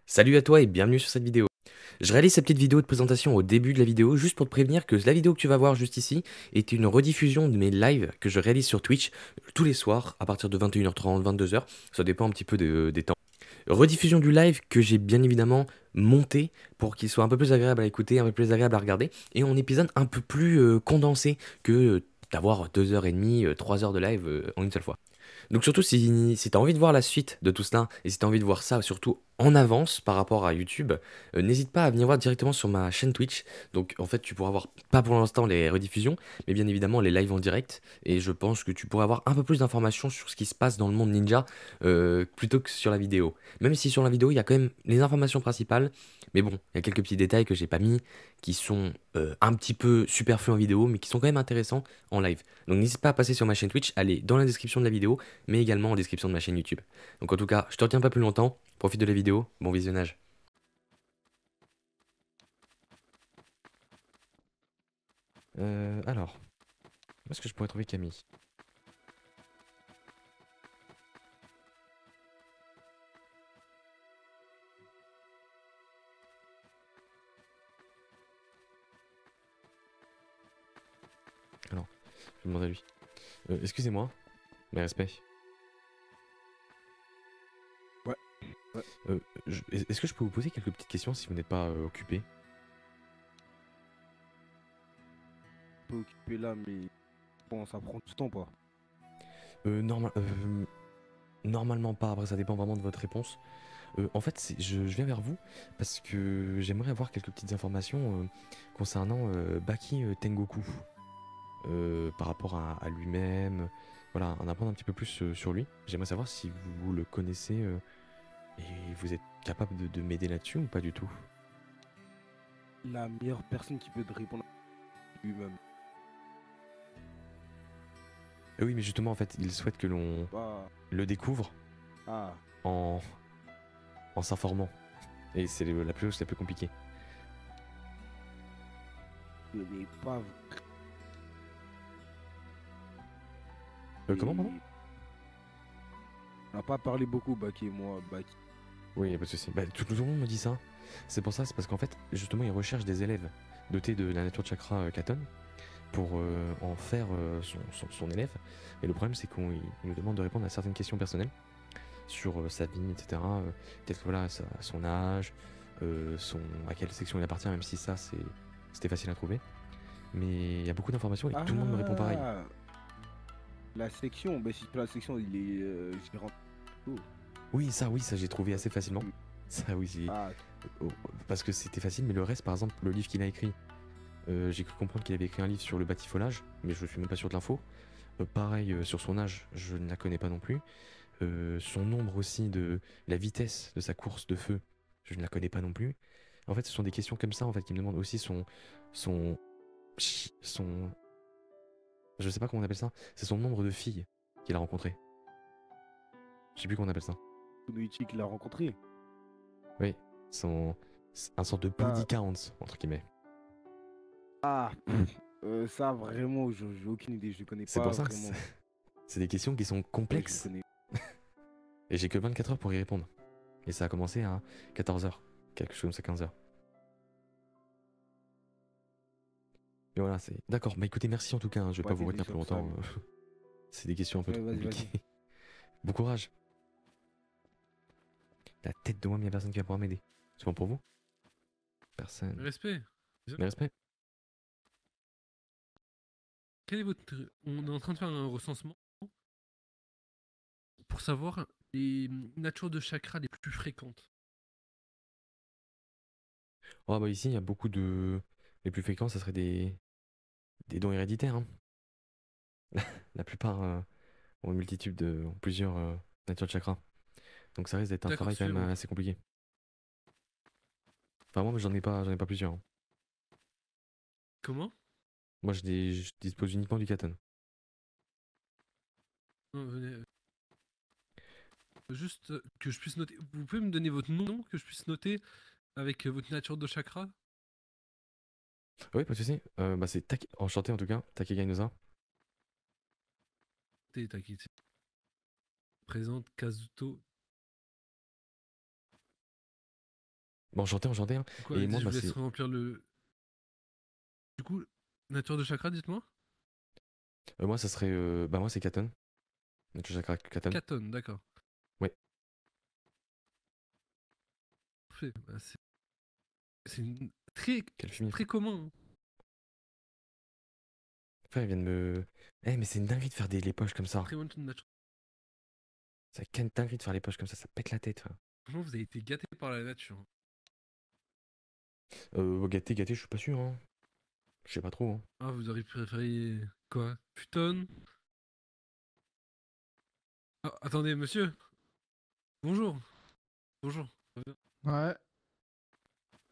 Salut à toi et bienvenue sur cette vidéo. Je réalise cette petite vidéo de présentation au début de la vidéo juste pour te prévenir que la vidéo que tu vas voir juste ici est une rediffusion de mes lives que je réalise sur Twitch tous les soirs à partir de 21h30, 22h, ça dépend un petit peu des temps. Rediffusion du live que j'ai bien évidemment monté pour qu'il soit un peu plus agréable à écouter, un peu plus agréable à regarder et en épisode un peu plus condensé que d'avoir 2h30, 3 heures de live en une seule fois. Donc surtout si tu as envie de voir la suite de tout cela, et si tu as envie de voir ça surtout en avance par rapport à YouTube, n'hésite pas à venir voir directement sur ma chaîne Twitch. Donc en fait tu pourras voir pas pour l'instant les rediffusions, mais bien évidemment les lives en direct. Et je pense que tu pourras avoir un peu plus d'informations sur ce qui se passe dans le monde ninja plutôt que sur la vidéo. Même si sur la vidéo il y a quand même les informations principales, mais bon, il y a quelques petits détails que j'ai pas mis, qui sont un petit peu superflus en vidéo, mais qui sont quand même intéressants en live. Donc n'hésite pas à passer sur ma chaîne Twitch, allez dans la description de la vidéo, mais également en description de ma chaîne YouTube. Donc en tout cas, je te retiens pas plus longtemps, profite de la vidéo, bon visionnage. Alors, où est-ce que je pourrais trouver Camille? Alors, je vais demander à lui. Excusez-moi, mes respects. Ouais, ouais. Est-ce que je peux vous poser quelques petites questions si vous n'êtes pas occupé? Un peu occupé là, mais bon, ça prend du temps, pas. euh, normal, euh, Normalement pas, après ça dépend vraiment de votre réponse. En fait, je viens vers vous parce que j'aimerais avoir quelques petites informations concernant Baki Tengoku. Par rapport à lui-même, voilà, en apprendre un petit peu plus sur lui. J'aimerais savoir si vous le connaissez et vous êtes capable de m'aider là-dessus ou pas du tout. La meilleure personne qui peut te répondre à lui-même. Oui, mais justement, en fait, il souhaite que l'on Pas. le découvre Ah, en, en s'informant. Et c'est la plus compliquée. je n'ai pas. Comment, pardon? Et... On n'a pas parlé beaucoup, Baki et moi. Baki. Oui, y a pas de souci. Bah, tout le monde me dit ça. C'est pour ça, c'est parce qu'en fait, justement, il recherche des élèves dotés de la nature de chakra Katon pour en faire son élève. Et le problème, c'est qu'il nous demande de répondre à certaines questions personnelles sur sa vie, etc. Peut-être que voilà, son âge, à quelle section il appartient, même si ça, c'était facile à trouver. Mais il y a beaucoup d'informations et tout le monde me répond pareil. Ah, la section. Ben, si la section, il est. Je rentre. Oh. Oui, ça j'ai trouvé assez facilement. Ça, oui, Ah, oh, parce que c'était facile, mais le reste, par exemple, le livre qu'il a écrit, j'ai cru comprendre qu'il avait écrit un livre sur le batifolage, mais je suis même pas sûr de l'info. Pareil, sur son âge, je ne la connais pas non plus. Son nombre aussi de la vitesse de sa course de feu, je ne la connais pas non plus. En fait, ce sont des questions comme ça en fait qui me demandent aussi son son je sais pas comment on appelle ça, c'est son nombre de filles qu'il a rencontrées. Je sais plus comment on appelle ça. Kunoichi qui l'a rencontré. Oui, son un sorte de body Ça, count entre guillemets. ah, ça vraiment, j'ai aucune idée. Je ne connais C'est pour pas ça que vraiment. c'est des questions qui sont Ouais, je complexes connais. et j'ai que 24 heures pour y répondre. Et ça a commencé à 14 heures, quelque chose comme ça, 15 heures. Et voilà, c'est. D'accord, bah écoutez, merci en tout cas, hein, je vais Pas pas vous t'aider retenir plus sur ça, longtemps. mais. C'est des questions un peu Ouais, trop vas-y, vas-y. compliquées. Bon courage. La tête de moi, mais y'a personne qui va pouvoir m'aider. C'est bon pour vous? Personne. Respect. Mais respect. Quel est votre... On est en train de faire un recensement pour savoir les natures de chakras les plus fréquentes. Oh bah ici, il y a beaucoup de. Les plus fréquents, ça serait des dons héréditaires. Hein. La plupart ont une multitude ont plusieurs natures de chakras. Donc ça risque d'être un D'accord, travail quand même suivant. assez compliqué. Enfin moi, j'en ai pas plusieurs. Hein. Comment? Moi, je dispose uniquement du katon. Non, venez, juste que je puisse noter. Vous pouvez me donner votre nom que je puisse noter avec votre nature de chakra? Oui, pas de souci. Bah c'est enchanté en tout cas, Takegai Noza. T'inquiète. Présente Kazuto Bon, enchanté, hein. Quoi, Et allez-y, moi, je bah, vous laisse c'est. remplir le. Du coup, nature de chakra, dites-moi. Moi, ça serait. Bah, moi, c'est Katon. Nature chakra Katon. 4 tonnes, d'accord. Ouais. Parfait. Bah, c'est très, Quel fumier. très commun, hein. Frère, ils viennent me. Eh, mais c'est une dinguerie de faire les poches comme ça. Très bonne nature. C'est une dinguerie de faire les poches comme ça pète la tête, frère. Franchement, vous avez été gâté par la nature, hein. Gâté, je suis pas sûr, hein. Je sais pas trop, hein. Ah, vous auriez préféré quoi? Putain. Ah, attendez, monsieur. Bonjour. Bonjour. Ouais.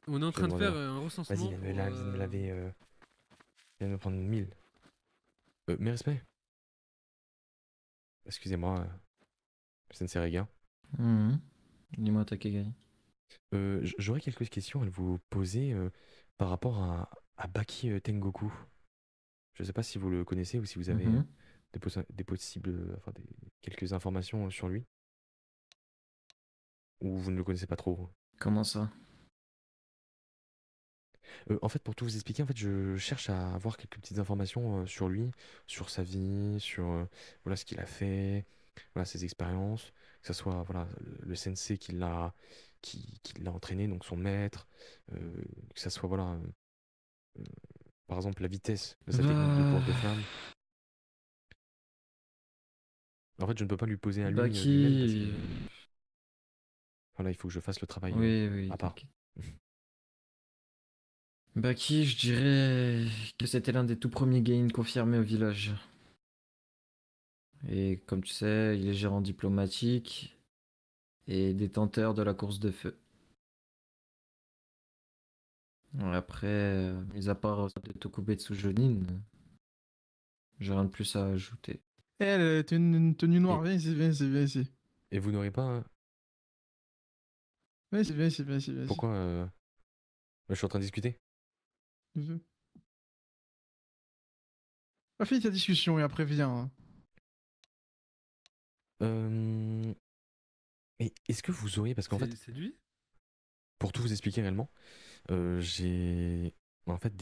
On est en Je vais train de demander. faire un Vas-y, recensement viens de pour. viens de me laver. Viens de me prendre 1000. Mes respects. Excusez-moi, Sensei Rega. Dis-moi, Takegari. J'aurais quelques questions à vous poser par rapport à Baki Tengoku. Je sais pas si vous le connaissez ou si vous avez des possibles, enfin quelques informations sur lui. Ou vous ne le connaissez pas trop. Comment ça? En fait, pour tout vous expliquer, en fait, je cherche à avoir quelques petites informations sur lui, sur sa vie, sur voilà ce qu'il a fait, voilà ses expériences, que ce soit voilà le sensei qui l'a entraîné, donc son maître, que ce soit voilà euh, par exemple la vitesse de sa technique de course de flamme. En fait, je ne peux pas lui poser à lui lui-même parce que Baki. voilà, il faut que je fasse le travail Oui, à part. t'inquiète. Baki, je dirais que c'était l'un des tout premiers gains confirmés au village. Et comme tu sais, il est gérant diplomatique et détenteur de la course de feu. Après, mis à part ça de Tokubetsu Jonin, j'ai rien de plus à ajouter. Elle est une tenue noire. Et, Viens ici, viens ici, viens ici. et vous n'aurez pas Viens ici, viens ici, viens ici, viens ici. pourquoi je suis en train de discuter. Finis ta discussion et après viens. Mais est-ce que vous auriez, parce qu'en fait, C'est lui? pour tout vous expliquer réellement, j'ai en fait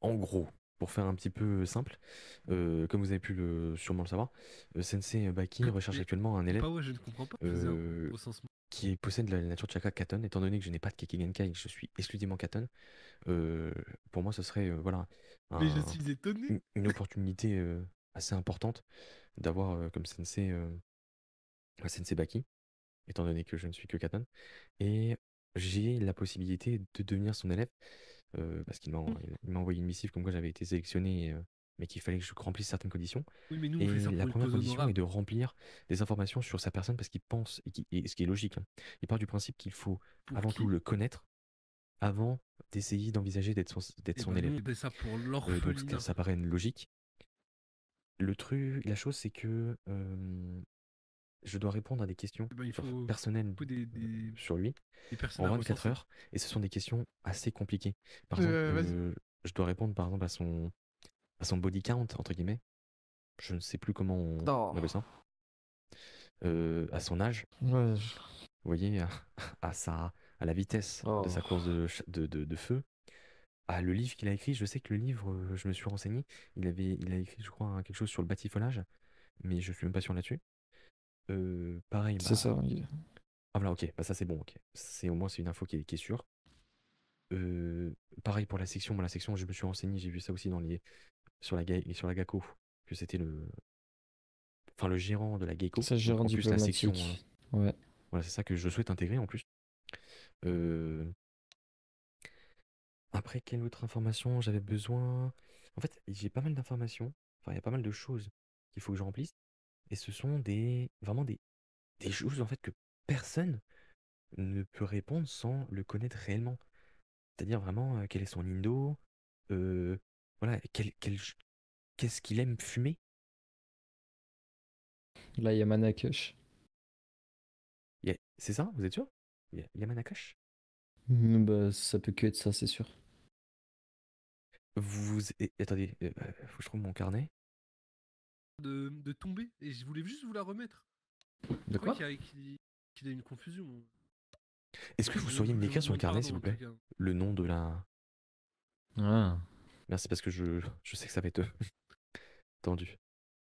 en gros, pour faire un petit peu simple, comme vous avez pu sûrement le savoir, Sensei Baki recherche Mais actuellement un c'est élève pas ouais, je ne comprends pas. Faisais un recensement. qui possède la nature de chakra Katon. Étant donné que je n'ai pas de Kekigenkai, je suis exclusivement Katon. Pour moi, ce serait voilà Mais je suis étonné. une opportunité assez importante d'avoir comme Sensei Baki, étant donné que je ne suis que Katon. Et j'ai la possibilité de devenir son élève parce il m'a envoyé une missive comme quoi j'avais été sélectionné, mais qu'il fallait que je remplisse certaines conditions. Oui, mais nous, on fait Et ça la pour une première cause condition est honorable. de remplir des informations sur sa personne parce qu'il pense, et ce qui est logique, hein, il part du principe qu'il faut Pour avant qui? tout le connaître avant d'essayer d'envisager d'être Eh son ben, nous, élève. on fait ça pour Donc l'orphelinat. ça paraît une logique. La chose c'est que je dois répondre à des questions Eh ben, il faut personnelles des sur lui personnes en à 24 recenser. heures et ce sont des questions assez compliquées. Par exemple, Vas-y. je dois répondre par exemple à son body count entre guillemets. Je ne sais plus comment on appelle ça. À son âge, Ouais. vous voyez, à la vitesse de sa course de feu, à le livre qu'il a écrit. Je sais que le livre, je me suis renseigné, il a écrit, je crois, quelque chose sur le batifolage, mais je suis même pas sûr là-dessus. Pareil, C'est ça. ah voilà, ok, bah ça c'est bon, ok. Au moins c'est une info qui est sûre. Pareil pour la section, je me suis renseigné, j'ai vu ça aussi sur la Gakko, que c'était le gérant de la Gecko. C'est Donc, gérant en plus la section, diplomatique. Ouais. voilà, c'est ça que je souhaite intégrer en plus. Euh, Après, quelle autre information j'avais besoin? En fait, j'ai pas mal d'informations, enfin il y a pas mal de choses qu'il faut que je remplisse, et ce sont vraiment des choses en fait que personne ne peut répondre sans le connaître réellement. C'est-à-dire vraiment quel est son indo, voilà, qu'est-ce qu'il aime fumer. Là, il y a Manakush. C'est ça, vous êtes sûr? Yamanakash? Bah, ça peut que être ça, c'est sûr. Attendez, faut que je trouve mon carnet. De tomber. Et je voulais juste vous la remettre. De Je crois quoi? qu'il y a une confusion. Est-ce que vous Je- sauriez me je l'écrire vous sur le demande carnet, pardon, s'il vous en tout plaît? cas. Le nom de la... Ah. Merci, parce que je sais que ça va être tendu.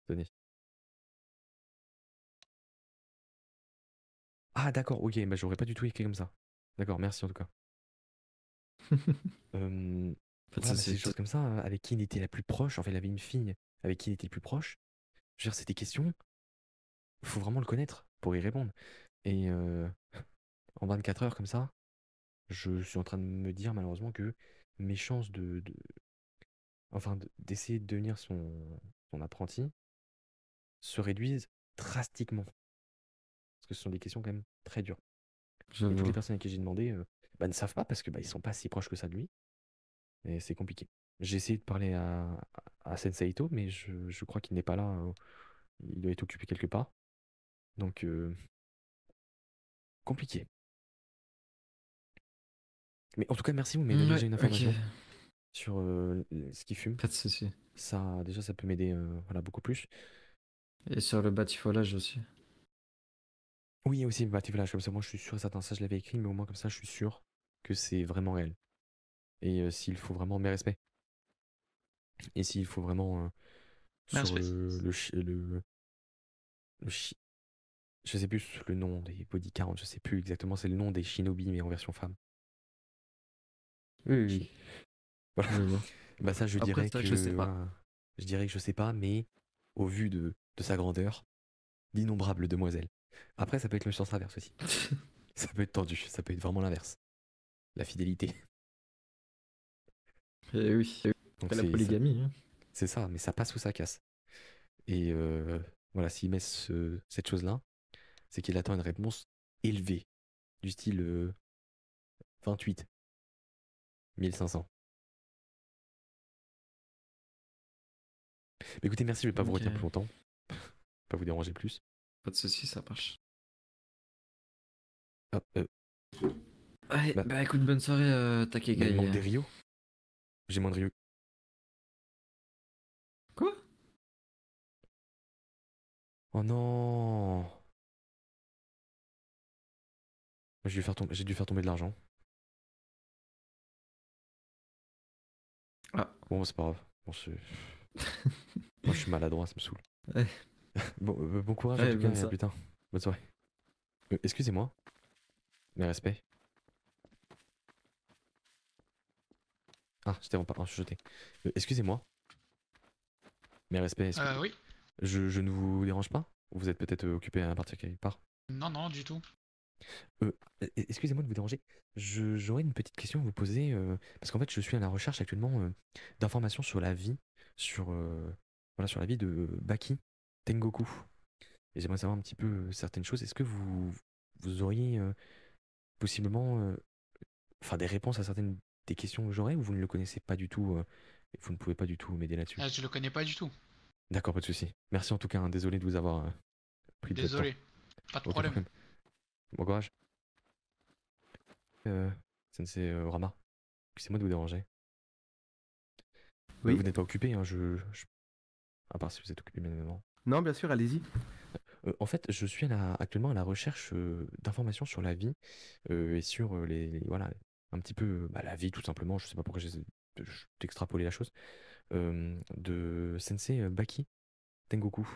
Tenez. Ah d'accord, ok, bah j'aurais pas du tout écrit comme ça. D'accord, merci en tout cas. Euh, Pas de voilà, bah, c'est des soucis. choses comme ça, hein, avec qui il était la plus proche, en fait il avait une fille avec qui il était le plus proche. Je veux dire, c'est des questions, il faut vraiment le connaître pour y répondre. Et en 24 heures comme ça, je suis en train de me dire malheureusement que mes chances enfin d'essayer de devenir son apprenti se réduisent drastiquement. Parce que ce sont des questions quand même très dures. Et toutes les J'avoue. personnes à qui j'ai demandé bah, ne savent pas parce que bah, ils sont pas si proches que ça de lui. Et c'est compliqué. J'ai essayé de parler à Sensei Ito, mais je crois qu'il n'est pas là. Il doit être occupé quelque part. Donc, compliqué. Mais en tout cas, merci, vous m'avez donné déjà Ouais, une ok. information sur ce qui fume. Pas de soucis. Ça, déjà, ça peut m'aider voilà, beaucoup plus. Et sur le batifolage aussi. Oui, aussi, bah, voilà, comme ça, moi, je suis sûr et certain. Ça, je l'avais écrit, mais au moins, comme ça, je suis sûr que c'est vraiment réel. Et s'il faut vraiment mes respects. Et s'il faut vraiment sur Respect. le chi- je sais plus le nom des body count, je sais plus exactement, c'est le nom des shinobi, mais en version femme. Oui, Shi- oui. Voilà. Je vois. Bah ça, je Après, dirais ça, que je sais pas. voilà, je dirais que je sais pas, mais au vu de sa grandeur, d'innombrables demoiselles. Après, ça peut être le sens inverse aussi. Ça peut être tendu, ça peut être vraiment l'inverse. La fidélité. Et oui. Donc Après la polygamie. Hein. c'est ça, mais ça passe ou ça casse. Et voilà, s'il met cette chose-là, c'est qu'il attend une réponse élevée, du style 28 1500. Mais écoutez, merci, je vais pas vous Ok. retenir plus longtemps, pas vous déranger plus. Pas de soucis, ça marche. Ah, Ouais, bah, bah écoute, bonne soirée, mais il me Takegai. manque des Rio. J'ai moins de Rio. Quoi? Oh non! J'ai dû faire tomber de l'argent. Ah. Bon, c'est pas grave. Bon, moi, je suis maladroit, ça me saoule. Ouais. Bon, bon courage en Ouais, tout cas, bonne et à soirée. plus tard. Bonne soirée. Excusez-moi, mes respects. Ah, j'étais en chuchoté. Excusez-moi, mes respects. Oui. Je ne vous dérange pas? Vous êtes peut-être occupé à partir quelque part? Non, non, du tout. Excusez-moi de vous déranger. J'aurais une petite question à vous poser, parce qu'en fait, je suis à la recherche actuellement d'informations sur la vie, sur, voilà, sur la vie de Baki Tengoku. Et j'aimerais savoir un petit peu certaines choses. Est-ce que vous auriez possiblement enfin, des réponses à certaines des questions que j'aurais, ou vous ne le connaissez pas du tout et vous ne pouvez pas du tout m'aider là-dessus? Je le connais pas du tout. D'accord, pas de souci. Merci en tout cas, hein, désolé de vous avoir pris de votre temps. Désolé. Pas de Aucun problème. problème. Bon courage. Sensei Rama, excusez-moi de vous déranger. Oui. Vous n'êtes pas occupé, hein, à part si vous êtes occupé bien évidemment. Non, bien sûr, allez-y. En fait, je suis actuellement à la recherche d'informations sur la vie et sur voilà, un petit peu bah, la vie tout simplement. Je sais pas pourquoi j'essaie d'extrapoler la chose. De Sensei Baki Tengoku.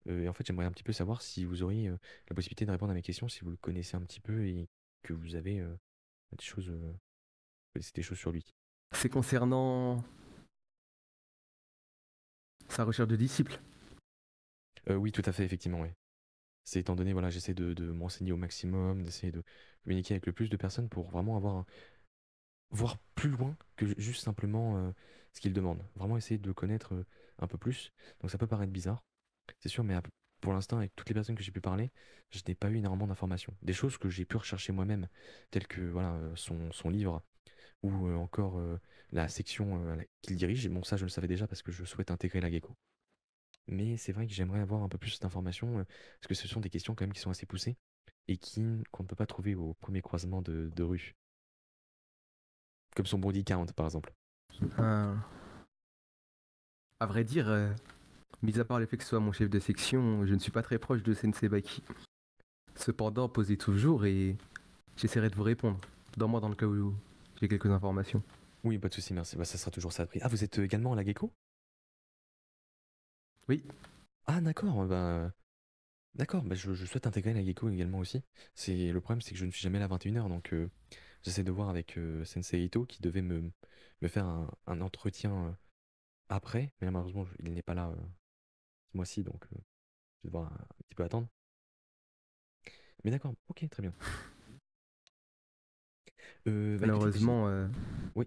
Et en fait, j'aimerais un petit peu savoir si vous auriez la possibilité de répondre à mes questions, si vous le connaissez un petit peu et que vous avez des choses, connaissez des choses sur lui. C'est concernant sa recherche de disciples. Oui, tout à fait, effectivement, oui. C'est étant donné, voilà, j'essaie de m'enseigner au maximum, d'essayer de communiquer avec le plus de personnes pour vraiment voir plus loin que juste simplement ce qu'ils demandent. Vraiment essayer de connaître un peu plus. Donc ça peut paraître bizarre, c'est sûr, mais pour l'instant, avec toutes les personnes que j'ai pu parler, je n'ai pas eu énormément d'informations. Des choses que j'ai pu rechercher moi-même, telles que voilà, son livre, ou encore la section qu'il dirige. Bon, ça, je le savais déjà parce que je souhaite intégrer la Gecko. Mais c'est vrai que j'aimerais avoir un peu plus d'informations, parce que ce sont des questions quand même qui sont assez poussées et qu'on ne peut pas trouver au premier croisement de rue. Comme son body count, par exemple. À vrai dire, mis à part le fait que ce soit mon chef de section, je ne suis pas très proche de Sensei Baki. Cependant, posez toujours et J'essaierai de vous répondre. Dans moi, dans le cas où j'ai quelques informations. Oui, pas de souci, merci. Bah, ça sera toujours ça de prix. Ah, vous êtes également à la Gecko? Oui, Ah, d'accord, d'accord, bah, je souhaite intégrer la Gecko également aussi. Le problème, c'est que je ne suis jamais là à 21h, donc j'essaie de voir avec Sensei Ito qui devait me faire un entretien après, mais là, malheureusement, il n'est pas là ce mois-ci, donc je vais devoir un petit peu attendre. Mais d'accord, ok, très bien. Bah écoutez, malheureusement, oui,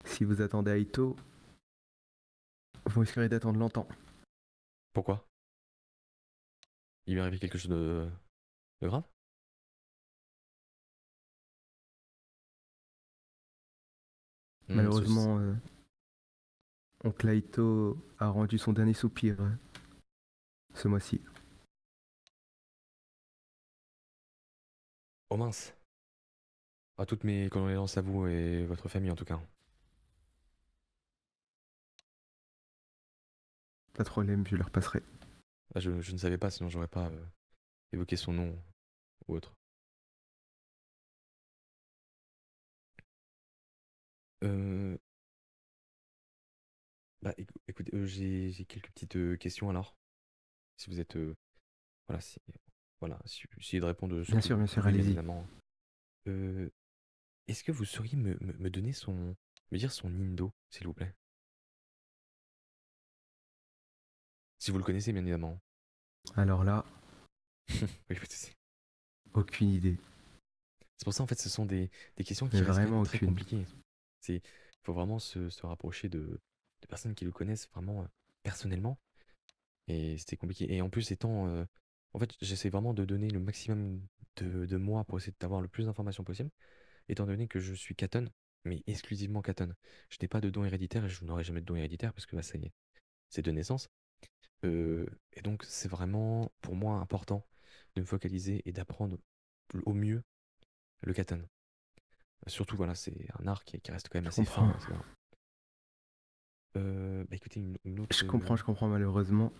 si vous attendez Aito, vous risquerez d'attendre longtemps. pourquoi? Il lui est arrivé quelque chose de grave? Hmm, Malheureusement, oncle Aito a rendu son dernier soupir ce mois-ci. Oh mince. Ah, toutes mes condoléances à vous et votre famille en tout cas. Pas de problème, je leur passerai. Ah, je ne savais pas, sinon j'aurais pas évoqué son nom ou autre. Euh, Bah écoutez, j'ai quelques petites questions alors. Si vous êtes voilà, essayez de répondre de ce que vous Bien sûr, pouvez, bien allez-y. évidemment. Euh, Est-ce que vous sauriez me donner me dire son Indo, s'il vous plaît? Si vous le connaissez, bien évidemment. Alors là, Oui, pas de souci. aucune idée. C'est pour ça, en fait, ce sont des questions qui Mais restent quand vraiment même très aucune. compliquées. Il faut vraiment se rapprocher de personnes qui le connaissent vraiment personnellement. Et c'était compliqué. Et en plus, en fait, j'essaie vraiment de donner le maximum de moi pour essayer d'avoir le plus d'informations possible. Étant donné que je suis Caton, mais exclusivement Caton. Je n'ai pas de don héréditaire et je n'aurai jamais de don héréditaire parce que bah, c'est de naissance. Et donc, c'est vraiment pour moi important de me focaliser et d'apprendre au mieux le Caton. Surtout, voilà, c'est un art qui reste quand même Je assez comprends. fin, etc. Bah écoutez, une autre. Je comprends malheureusement.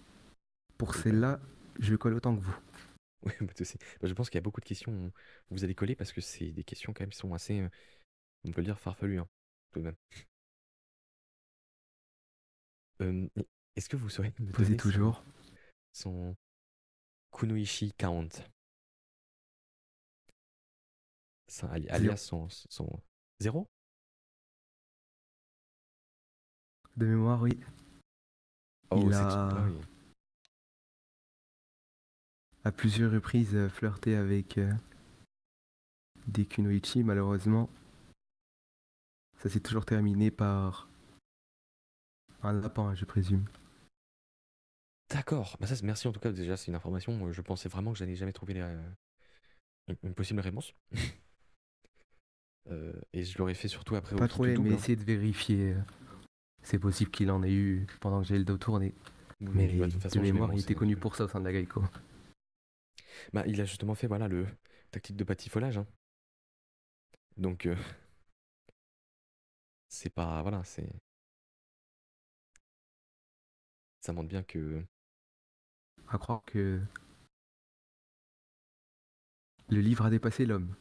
Pour Oui, celle-là, je colle autant que vous. oui, pas de souci. Bah, je pense qu'il y a beaucoup de questions où vous allez coller parce que c'est des questions quand même qui sont assez, on peut le dire, farfelues, hein, tout de même. Est-ce que vous sauriez me Posez donner toujours. son Kunoichi Count, alias Zéro. son 0? De mémoire, oui. Oh, Il c'est ah a oui. à plusieurs reprises flirté avec des kunoichi. Malheureusement, ça s'est toujours terminé par un lapin, je présume. D'accord. Bah ça, merci en tout cas. Déjà, c'est une information. Je pensais vraiment que j'allais jamais trouver une possible réponse. Et je l'aurais fait surtout après au Pas kit trop, ou mais double, hein. essayez de vérifier. C'est possible qu'il en ait eu pendant que j'ai le dos tourné. Oui, bah, Mais de toute de façon, je vais me mémoire, il était renseigner connu dessus. pour ça au sein de la Geico. Bah, il a justement fait voilà le tactique de batifolage, hein. Donc c'est pas voilà, ça montre bien que À croire que le livre a dépassé l'homme.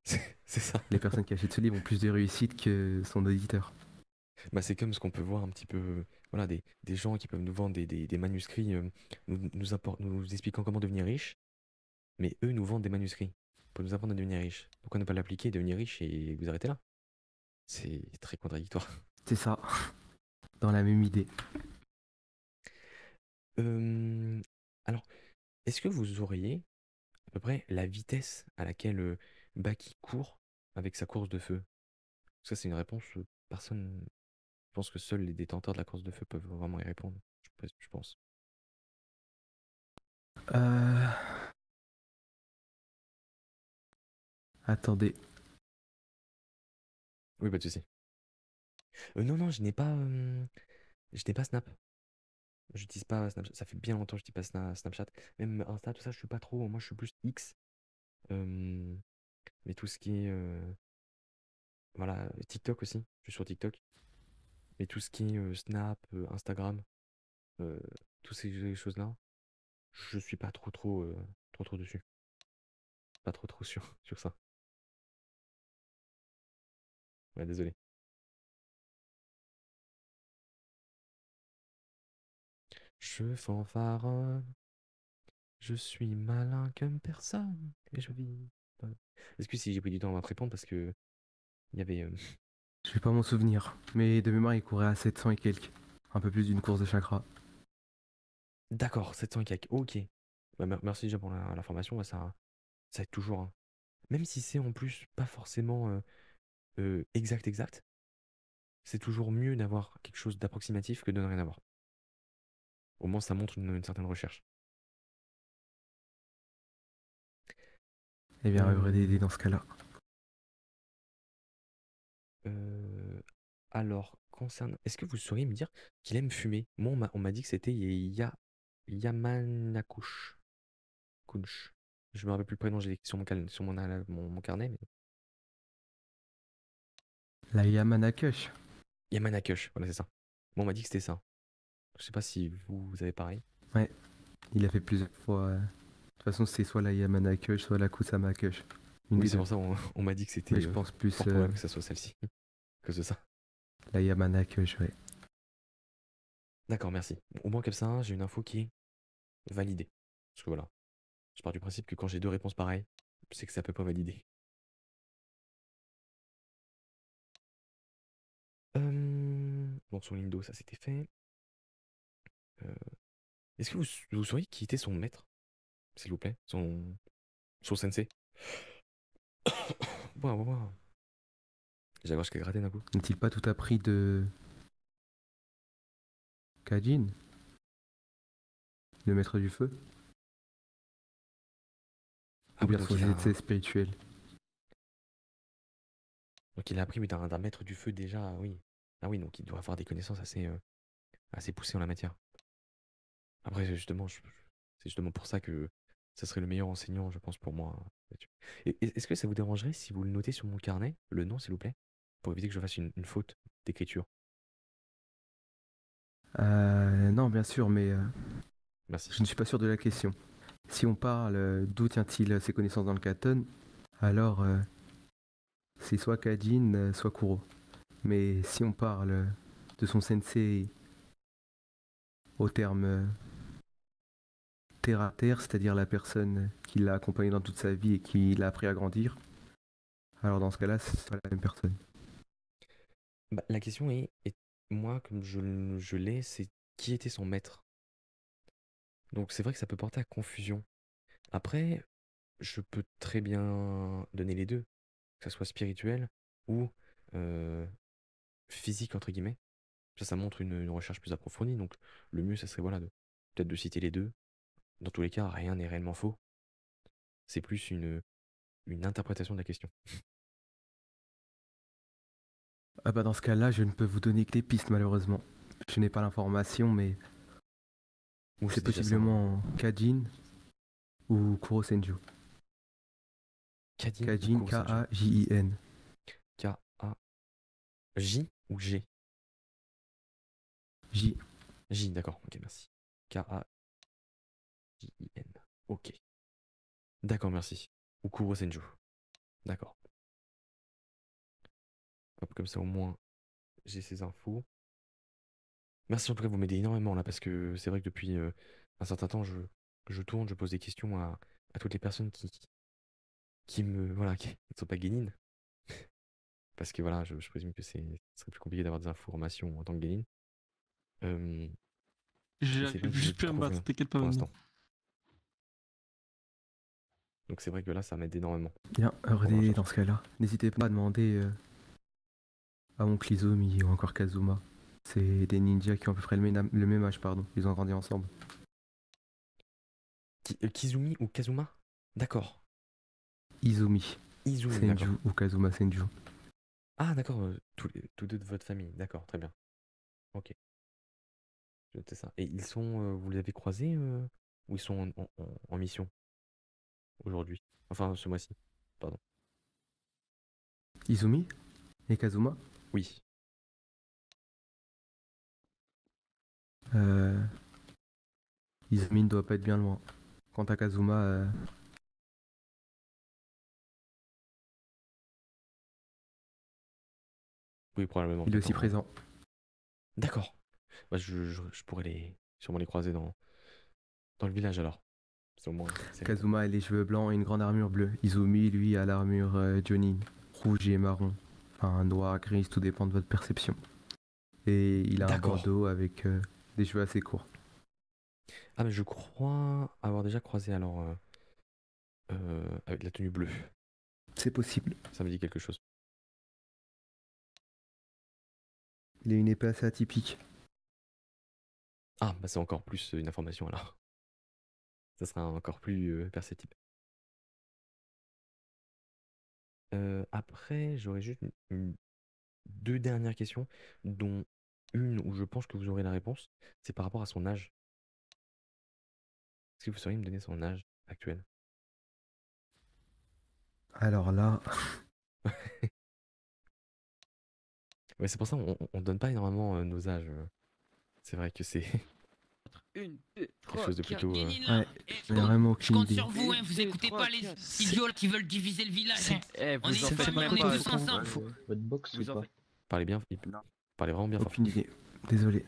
c'est ça. Les personnes qui achètent ce livre ont plus de réussite que son auditeur. Bah, c'est comme ce qu'on peut voir un petit peu, voilà, des gens qui peuvent nous vendre des manuscrits, nous expliquant comment devenir riche, mais eux nous vendent des manuscrits pour nous apprendre à devenir riche. Pourquoi ne pas l'appliquer, devenir riche et vous arrêter là? C'est très contradictoire. C'est ça, dans la même idée. Euh, alors, est-ce que vous auriez à peu près la vitesse à laquelle Baki court avec sa course de feu? Ça, c'est une réponse, personne. Je pense que seuls les détenteurs de la course de feu peuvent vraiment y répondre. Je pense. Euh... Attendez. Oui, pas de souci. Non, non, je n'ai pas Snap. Je n'utilise pas Snapchat. Ça fait bien longtemps que je n'utilise pas Snapchat. Même Insta, tout ça, je suis pas trop. Moi, je suis plus X. Euh, mais tout ce qui est. Voilà, TikTok aussi. Je suis sur TikTok. Mais tout ce qui est Snap, Instagram, euh, toutes ces choses-là, je suis pas trop dessus. Pas trop sur ça. Ouais, désolé. Je fanfaronne, je suis malin comme personne, et je vis. Excuse si j'ai pris du temps à te répondre parce que il y avait. Je vais pas m'en souvenir, mais de mémoire, il courait à 700 et quelques. Un peu plus d'une course de chakra. D'accord, 700 et quelques. Ok. Bah, merci déjà pour l'information. Ouais, ça aide toujours, hein. Même si c'est en plus pas forcément exact, c'est toujours mieux d'avoir quelque chose d'approximatif que de ne rien avoir. Au moins, ça montre une certaine recherche. Eh bien, œuvre d'aider dans ce cas-là. Alors, est-ce que vous sauriez me dire qu'il aime fumer? Moi, on m'a dit que c'était Yamanakush. Kunch. Je me rappelle plus le prénom, j'ai sur mon carnet, mais La Yamanakush. Yamanakush, voilà, c'est ça. Moi, on m'a dit que c'était ça. Je sais pas si vous avez pareil. Ouais, il a fait plusieurs fois. De toute façon, c'est soit la Yamanakush, soit la Kusamakush. Une Oui, des c'est deux. pour ça, on m'a dit que c'était Mais je pense plus fort probable que ça soit celle-ci. Que c'est ça. la Yamanakush, ouais. D'accord, merci. Bon, au moins comme ça, j'ai une info qui est validée. Parce que voilà, je pars du principe que quand j'ai deux réponses pareilles, c'est que ça peut pas valider. Bon, son Lindo, ça c'était fait. Euh, Est-ce que vous sauriez qui était son maître, s'il vous plaît? Son sensei? Waouh, waouh, waouh. J'ai la gorge qui a gratté d'un coup. N'a-t-il pas tout appris de Kajin, le maître du feu? Ah Ou oui, bien son sensei spirituel? donc il a appris mais d'un maître du feu déjà, oui. Ah oui, donc il doit avoir des connaissances assez poussées en la matière. Après, c'est justement pour ça que ça serait le meilleur enseignant, je pense, pour moi, là-dessus. Est-ce que ça vous dérangerait si vous le notez sur mon carnet, le nom, s'il vous plaît, pour éviter que je fasse une faute d'écriture? Non, bien sûr, mais Merci. je ne suis pas sûr de la question. Si on parle d'où tient-il ses connaissances dans le Katon, alors c'est soit Kajin, soit Kuro. Mais si on parle de son sensei au terme terre à terre, c'est-à-dire la personne qui l'a accompagné dans toute sa vie et qui l'a appris à grandir, alors dans ce cas-là, c'est pas la même personne. Bah, la question est, moi, comme je l'ai, c'est qui était son maître? Donc c'est vrai que ça peut porter à confusion. Après, je peux très bien donner les deux, que ça soit spirituel ou euh, physique, entre guillemets. Ça montre une recherche plus approfondie. Donc le mieux, ça serait voilà, peut-être de citer les deux. Dans tous les cas, rien n'est réellement faux. C'est plus une interprétation de la question. Ah bah dans ce cas-là, je ne peux vous donner que des pistes malheureusement. Je n'ai pas l'information, mais Ou c'est déjà ça, hein. possiblement Kajin ou Kuro Senju. Kadin ou Kajin, Kuro Senju? K-A-J-I-N. K-A-J ou G? J. J, d'accord, ok, merci. K-A-J-I-N. Ok. D'accord, merci. Ou Kuro Senju. D'accord. Hop, comme ça au moins j'ai ces infos. Merci en tout cas, vous m'aidez énormément là parce que c'est vrai que depuis un certain temps je tourne, je pose des questions à toutes les personnes qui me voilà qui ne sont pas guénines. Parce que voilà, je présume que ce serait plus compliqué d'avoir des informations en tant que guénine. Euh, et c'est vrai J'arrive que je juste plus à me trouve battre, rien t'inquiète pas pour maintenant. l'instant. Donc c'est vrai que là ça m'aide énormément. Bien, pour ma recherche. dans ce cas-là. N'hésitez pas à demander à mon Izomi ou encore Kazuma. C'est des ninjas qui ont à peu près le même âge, pardon. Ils ont grandi ensemble. Kizumi ou Kazuma? D'accord. Izumi, Izumi, Senju d'accord. ou Kazuma Senju. Ah d'accord, tous deux de votre famille, d'accord, très bien. Ok, je notais ça. Et ils sont, vous les avez croisés ou ils sont en mission aujourd'hui? Enfin, ce mois-ci, pardon. Izumi et Kazuma. Oui. Izumi ne doit pas être bien loin. Quant à Kazuma, Oui, probablement. Il est aussi d'accord. présent. D'accord. Bah, je pourrais sûrement les croiser dans le village alors. C'est au moins. C'est réglé. Kazuma a les cheveux blancs et une grande armure bleue. Izumi, lui, a l'armure Jonin, rouge et marron. Enfin, noir, gris, tout dépend de votre perception. Et il a un D'accord. bandeau avec des cheveux assez courts. Ah, mais je crois avoir déjà croisé alors avec la tenue bleue. C'est possible. Ça me dit quelque chose. Il a une épée assez atypique. Ah, bah c'est encore plus une information alors. Ça sera encore plus perceptible. Après, j'aurais juste deux dernières questions, dont une où je pense que vous aurez la réponse. C'est par rapport à son âge. Est-ce que vous sauriez me donner son âge actuel? Alors là, Ouais, c'est pour ça on donne pas énormément nos âges. C'est vrai que c'est Une, deux, quelque trois, chose de quatre. plutôt. Guénine, là. ouais, Eh, j'ai vraiment je aucune compte idée. sur vous, hein, Une, vous deux, écoutez trois, pas les quatre. idiots là qui veulent diviser le village. Eh, On est vous en une faites famille, pas on est pas, tous ensemble. Votre box ou Vous en pas? faites. Parlez bien, parlez vraiment bien fort. Aucune idée. Désolé.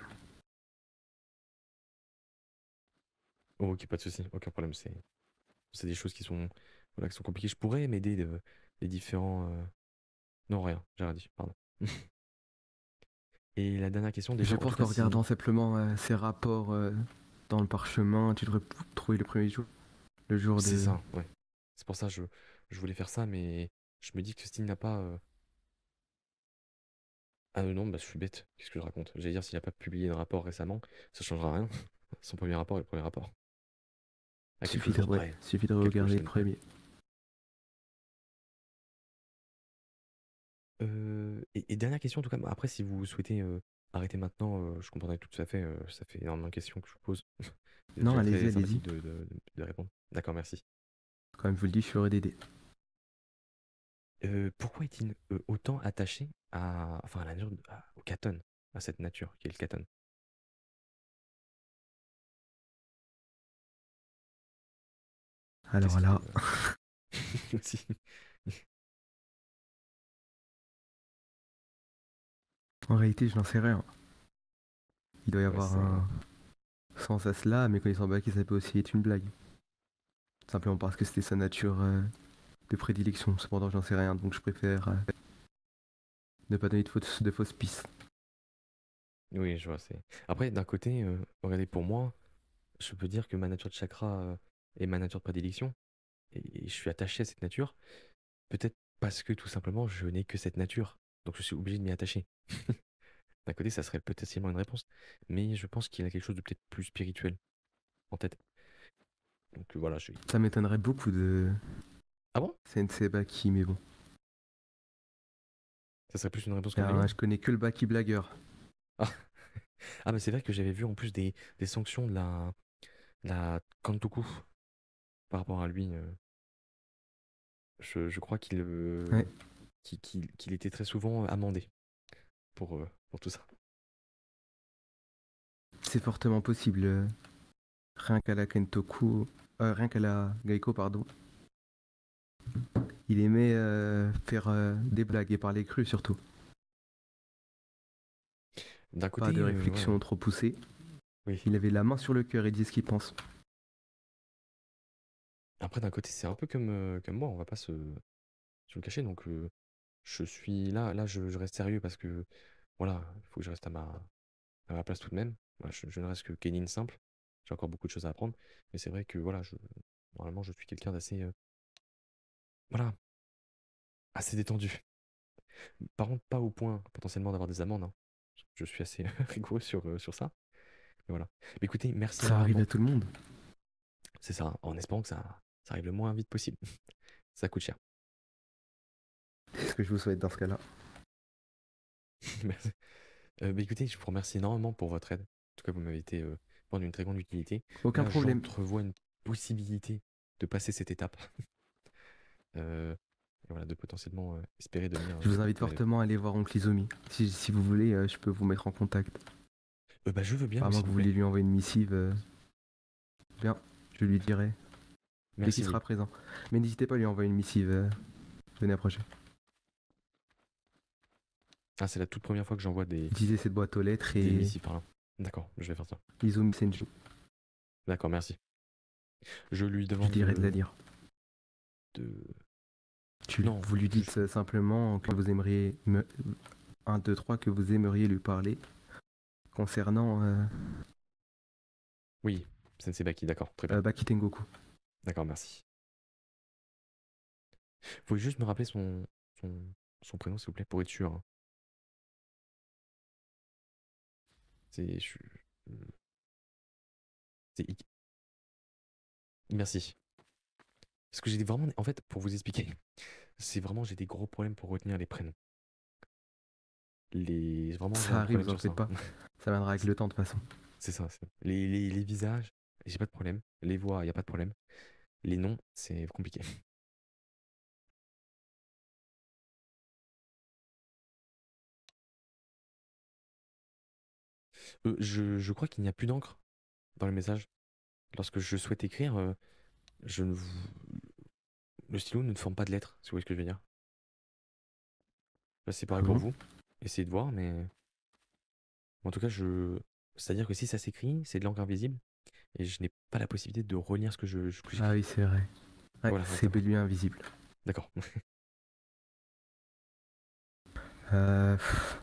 Oh, ok, pas de souci, aucun problème. C'est des choses qui sont, voilà, qui sont compliquées. Je pourrais m'aider des différents. Non, rien, j'ai rien dit, pardon. Et la dernière question, déjà. Je en pense tout cas, qu'en regardant simplement ces rapports dans le parchemin, tu devrais trouver le premier jour. Le jour de... C'est ça, ouais. C'est pour ça que je voulais faire ça, mais je me dis que s'il n'a pas. Ah non, bah je suis bête. Qu'est-ce que je raconte? J'allais dire, s'il n'a pas publié un rapport récemment, ça changera rien. Son premier rapport est le premier rapport. À quelques jours près. Suffit de Quelques regarder le semaines près. premier. Et dernière question, en tout cas, après, si vous souhaitez arrêter maintenant, je comprendrai tout à fait. Ça fait énormément de questions que je vous pose. C'est Non, déjà très allez-y, sympathique allez-y. de répondre. D'accord, merci. Comme je vous le dis, je suis heureux d'aider. Pourquoi est-il autant attaché enfin, à la nature, au Katon, à cette nature qui est le Katon? Alors là, Si. en réalité, je n'en sais rien. Il doit y Ouais, avoir un sens à cela, mais connaissant Baki, ça peut aussi être une blague. Simplement parce que c'était sa nature de prédilection. Cependant, j'en sais rien, donc je préfère ne pas donner de fausses pistes. Oui, je vois. Après, d'un côté, regardez, pour moi, je peux dire que ma nature de chakra est ma nature de prédilection. Et je suis attaché à cette nature. Peut-être parce que tout simplement, je n'ai que cette nature. Donc je suis obligé de m'y attacher. D'un côté, ça serait potentiellement une réponse. Mais je pense qu'il a quelque chose de peut-être plus spirituel en tête. Donc voilà, Ça m'étonnerait beaucoup de Ah bon? Sensei Baki, mais bon. Ça serait plus une réponse Car, qu'on je connais que le Baki blagueur. Ah, mais c'est vrai que j'avais vu en plus des sanctions de la Kantoku par rapport à lui. Je crois Ouais. qu'il était très souvent amendé pour tout ça. C'est fortement possible. Rien qu'à la Kentoku, rien qu'à la Gaiko, pardon. Il aimait faire des blagues et parler cru surtout. D'un côté, Pas de réflexion trop poussée. oui. Il avait la main sur le cœur et dit ce qu'il pense. Après, d'un côté, c'est un peu comme moi, on va pas se le cacher. Donc, je suis là, je reste sérieux parce que, voilà, il faut que je reste à ma place tout de même. Voilà, je ne reste que Kenin simple. J'ai encore beaucoup de choses à apprendre. Mais c'est vrai que, voilà, normalement, je suis quelqu'un d'assez, voilà, assez détendu. Par contre, pas au point potentiellement d'avoir des amendes, hein. Je suis assez rigoureux sur ça. Mais voilà. Mais écoutez, merci Ça arrive énormément. à tout le monde. C'est ça, en espérant que ça arrive le moins vite possible. Ça coûte cher. C'est ce que je vous souhaite dans ce cas-là. Merci. Bah écoutez, je vous remercie énormément pour votre aide. En tout cas, vous m'avez été vraiment d'une très grande utilité. Aucun Là, problème. j'entrevois une possibilité de passer cette étape. Et voilà, de potentiellement espérer devenir. Je vous invite fortement à aller voir Oncle Izumi. Si vous voulez, je peux vous mettre en contact. Bah, je veux bien. À oui, moins s'il que vous vous plaît. voulez lui envoyer une missive. Bien, je lui dirai. Dès Merci. qu'il sera présent. Mais n'hésitez pas à lui envoyer une missive. Venez approcher. Ah, c'est la toute première fois que j'envoie des Utilisez cette boîte aux lettres des et missives par là. D'accord, je vais faire ça. ISO Messenger. D'accord, merci. Je lui Je demande dirais de la lire. de... Vous lui dites simplement que vous aimeriez 1, 2, 3 que vous aimeriez lui parler concernant Oui, Sensei Baki, d'accord, très bien. Baki Tengoku. D'accord, merci. Vous pouvez juste me rappeler son prénom, s'il vous plaît, pour être sûr, hein. C'est... C'est Merci. Parce que j'ai vraiment... En fait, pour vous expliquer, c'est vraiment... J'ai des gros problèmes pour retenir les prénoms. Vraiment, j'ai Ça un arrive, problème vous en sur ça. faites pas. Ça viendra avec le temps de toute façon. C'est ça. Les visages, j'ai pas de problème. Les voix, y a pas de problème. Les noms, c'est compliqué. Je crois qu'il n'y a plus d'encre dans le message. Lorsque je souhaite écrire, je ne vous- le stylo ne forme pas de lettres, si vous voyez ce que je veux dire. Là, c'est pareil pour bon vous. Essayez de voir, mais en tout cas, c'est-à-dire que si ça s'écrit, c'est de l'encre invisible, et je n'ai pas la possibilité de relire ce que j'écris. Ah oui, c'est vrai. Ouais, Voilà, c'est bel et bien invisible. D'accord. Pff,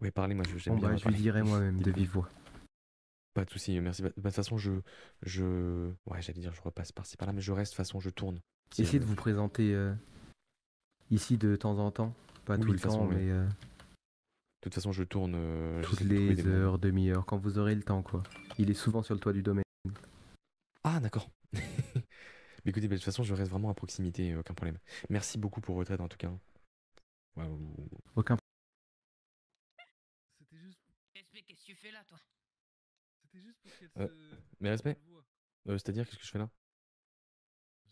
Ouais, parlez, moi, j'aime bon bien bah je lui parler. dirai moi-même de vive voix. Pas de soucis, merci. Bah, de toute façon, ouais, j'allais dire, je repasse par-ci par-là, mais je reste, de toute façon, je tourne. Si, Essayez de vous présenter ici de temps en temps. Pas Oui, tout de le toute façon, temps, oui. mais De toute façon, je tourne, toutes j'essaie de trouver les des heures, demi-heures, quand vous aurez le temps quoi. Il est souvent sur le toit du domaine. Ah, d'accord. Mais écoutez, bah, de toute façon, je reste vraiment à proximité, aucun problème. Merci beaucoup pour votre aide, en tout cas. Ouais, Aucun C'était juste, Respect, qu'est-ce que tu fais là, toi? c'était juste pour qu'elle Euh, se... mais respect, se voie. c'est-à-dire, qu'est-ce que je fais là?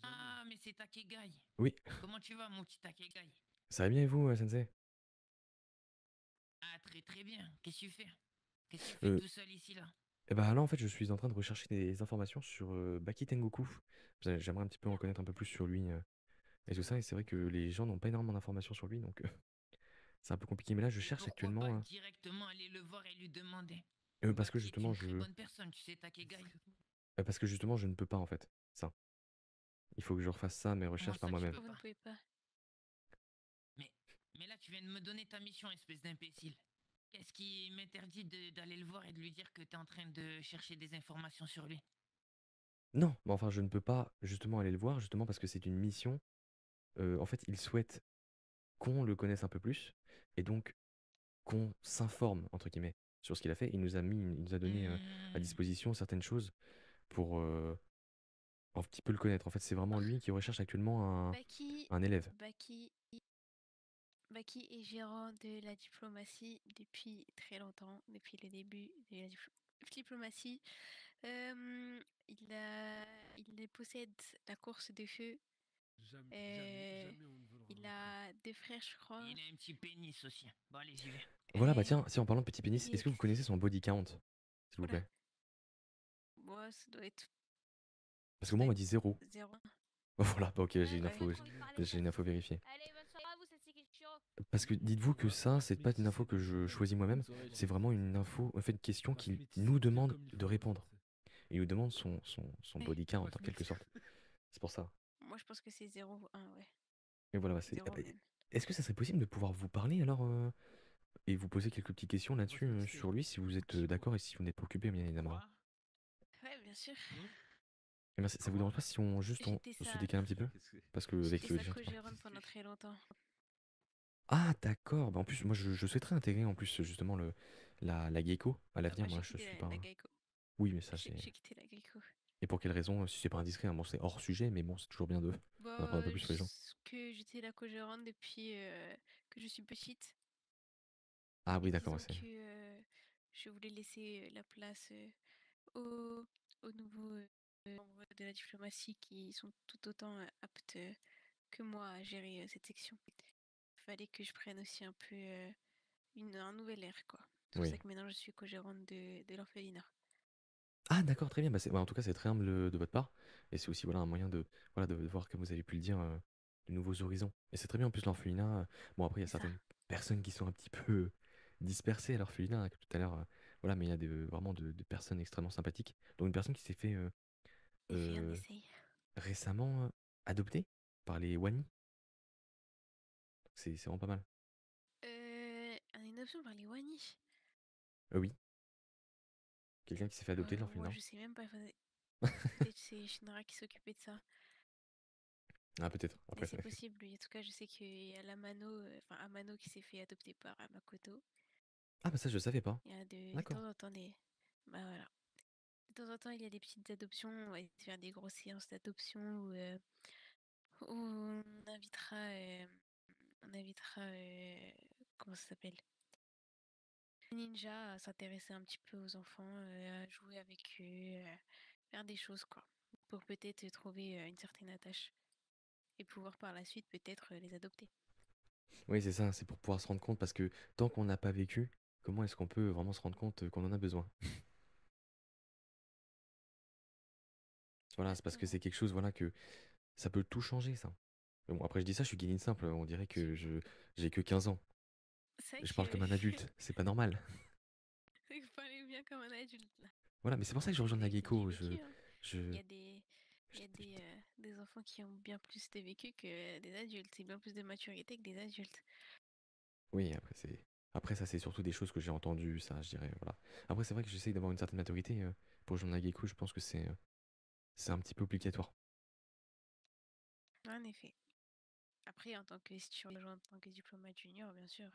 Jamais. Ah, mais c'est Takegai. Oui, Comment tu vas, mon petit Takegai? ça va bien et vous, Sensei? Ah, très très bien. Qu'est-ce que tu fais? Qu'est-ce que tu fais Euh, tout seul ici, là? Eh bah là, en fait, je suis en train de rechercher des informations sur Baki Tengoku. J'aimerais un petit peu en connaître un peu plus sur lui et tout ça. Et c'est vrai que les gens n'ont pas énormément d'informations sur lui, donc c'est un peu compliqué. Mais là, je Et cherche pourquoi pas actuellement, directement aller le voir et lui demander? parce que Baki est justement, une très bonne personne, tu sais, Takegai. parce que justement, je ne peux pas en fait. Ça, il faut que je refasse ça, mes Comment recherches par ça, tu moi-même. peux Vous ne pas? pouvez pas. Mais là, tu viens de me donner ta mission, espèce d'imbécile. Qu'est-ce qui m'interdit d'aller le voir et de lui dire que t'es en train de chercher des informations sur lui? Non, mais enfin, je ne peux pas justement aller le voir, justement parce que c'est une mission. En fait, il souhaite qu'on le connaisse un peu plus et donc qu'on s'informe entre guillemets sur ce qu'il a fait. Il nous a donné à Hmm. disposition certaines choses pour un petit peu le connaître. En fait, c'est vraiment lui qui recherche actuellement Baki, un élève. Baki est gérant de la diplomatie depuis très longtemps, depuis le début de la diplomatie. Il possède la course de feu. Jamais on ne veut le Il rencontrer. a 2 frères, je crois. Il a un petit pénis aussi. Bon, allez, j'y vais. Voilà, bah Euh, tiens, si en parlant de petit pénis, il est-ce que vous est- connaissez son body count, s'il vous Oula. plaît? Moi, ça doit être Parce que moi, on m'a dit 0. 0. Voilà, bah ok, j'ai une Ouais. info vérifiée. Allez, bonne soirée à vous, c'est Sekishiro. Parce que dites-vous que ça, c'est pas une info que je choisis moi-même, c'est vraiment une info, en fait, une question qu'il nous demande de répondre. Il nous demande son body count, en quelque sorte. C'est pour ça. Moi, je pense que c'est 0 ou 1, ouais. Et voilà, bah, c'est... 0 ah bah, même. est-ce que ça serait possible de pouvoir vous parler alors et vous poser quelques petites questions là-dessus sur lui, si vous êtes d'accord et si vous n'êtes pas occupé, bien évidemment. Ouais, bien sûr. Et merci, ça vous dérange pas si on juste on J'étais se sa- décale un petit peu? Parce que avec J'étais les sa gens- co-gérante pendant très longtemps. Ah d'accord, bah en plus moi je souhaiterais intégrer en plus justement la Gecko à l'avenir, Moi, moi j'ai je quitté suis la pas. Geico. Oui mais ça c'est. J'ai quitté la Geico. Et pour quelle raison? Si c'est pas indiscret, hein, bon c'est hors sujet, mais bon c'est toujours bien de d'en apprendre un peu plus sur les gens. Parce que j'étais la co-gérante depuis que je suis petite. Ah oui Et d'accord, disons c'est. que je voulais laisser la place aux nouveaux membres de la diplomatie qui sont tout autant aptes que moi à gérer cette section. Il fallait que je prenne aussi un peu un nouvel air, quoi. C'est pour Oui. ça que maintenant je suis co-gérante de l'orphelinat. Ah d'accord, très bien, bah, en tout cas c'est très humble de votre part, et c'est aussi voilà, un moyen de voir, comme vous avez pu le dire, de nouveaux horizons. Et c'est très bien en plus l'orphelinat, bon après il y a C'est ça. certaines personnes qui sont un petit peu dispersées à l'orphelinat, hein, que tout à l'heure, voilà, mais il y a vraiment de personnes extrêmement sympathiques. Donc une personne qui s'est fait Il fait un euh, essai. récemment adopter par les Wani. C'est vraiment pas mal. Une option par les Wani. Oui, quelqu'un qui s'est fait adopter de Moi, l'orphelinat. je sais même pas. Peut-être c'est Shinra qui s'occupait de ça. Ah, peut-être, Mais après. c'est possible. En tout cas, je sais qu'il y a Amano qui s'est fait adopter par Makoto. Ah, bah ça, je savais pas. Il y a de D'accord. temps en temps des. Bah voilà. De temps en temps, il y a des petites adoptions. On va faire des grosses séances d'adoption où on invitera. Comment ça s'appelle? Ninja à s'intéresser un petit peu aux enfants, à jouer avec eux, faire des choses quoi. Pour peut-être trouver une certaine attache. Et pouvoir par la suite peut-être les adopter. Oui, c'est ça, c'est pour pouvoir se rendre compte, parce que tant qu'on n'a pas vécu, comment est-ce qu'on peut vraiment se rendre compte qu'on en a besoin? Voilà, c'est parce que c'est quelque chose, voilà, que ça peut tout changer, ça. Mais bon, après, je dis ça, je suis guiline simple, on dirait que j'ai que 15 ans. C'est vrai Je parle comme un adulte, c'est pas normal. que vous parlez bien comme un adulte là. Voilà, mais c'est pour ça que je rejoins la Vous avez gecko. vécu, hein. Il y Je... a des enfants qui ont bien plus de vécu que des adultes. C'est bien plus de maturité que des adultes. Oui, après ça, c'est surtout des choses que j'ai entendues, ça, je dirais, voilà. Après, c'est vrai que j'essaye d'avoir une certaine maturité. Pour rejoindre la gecko, je pense que c'est un petit peu obligatoire. En effet. Après, si tu rejoins en tant que diplomate junior, bien sûr,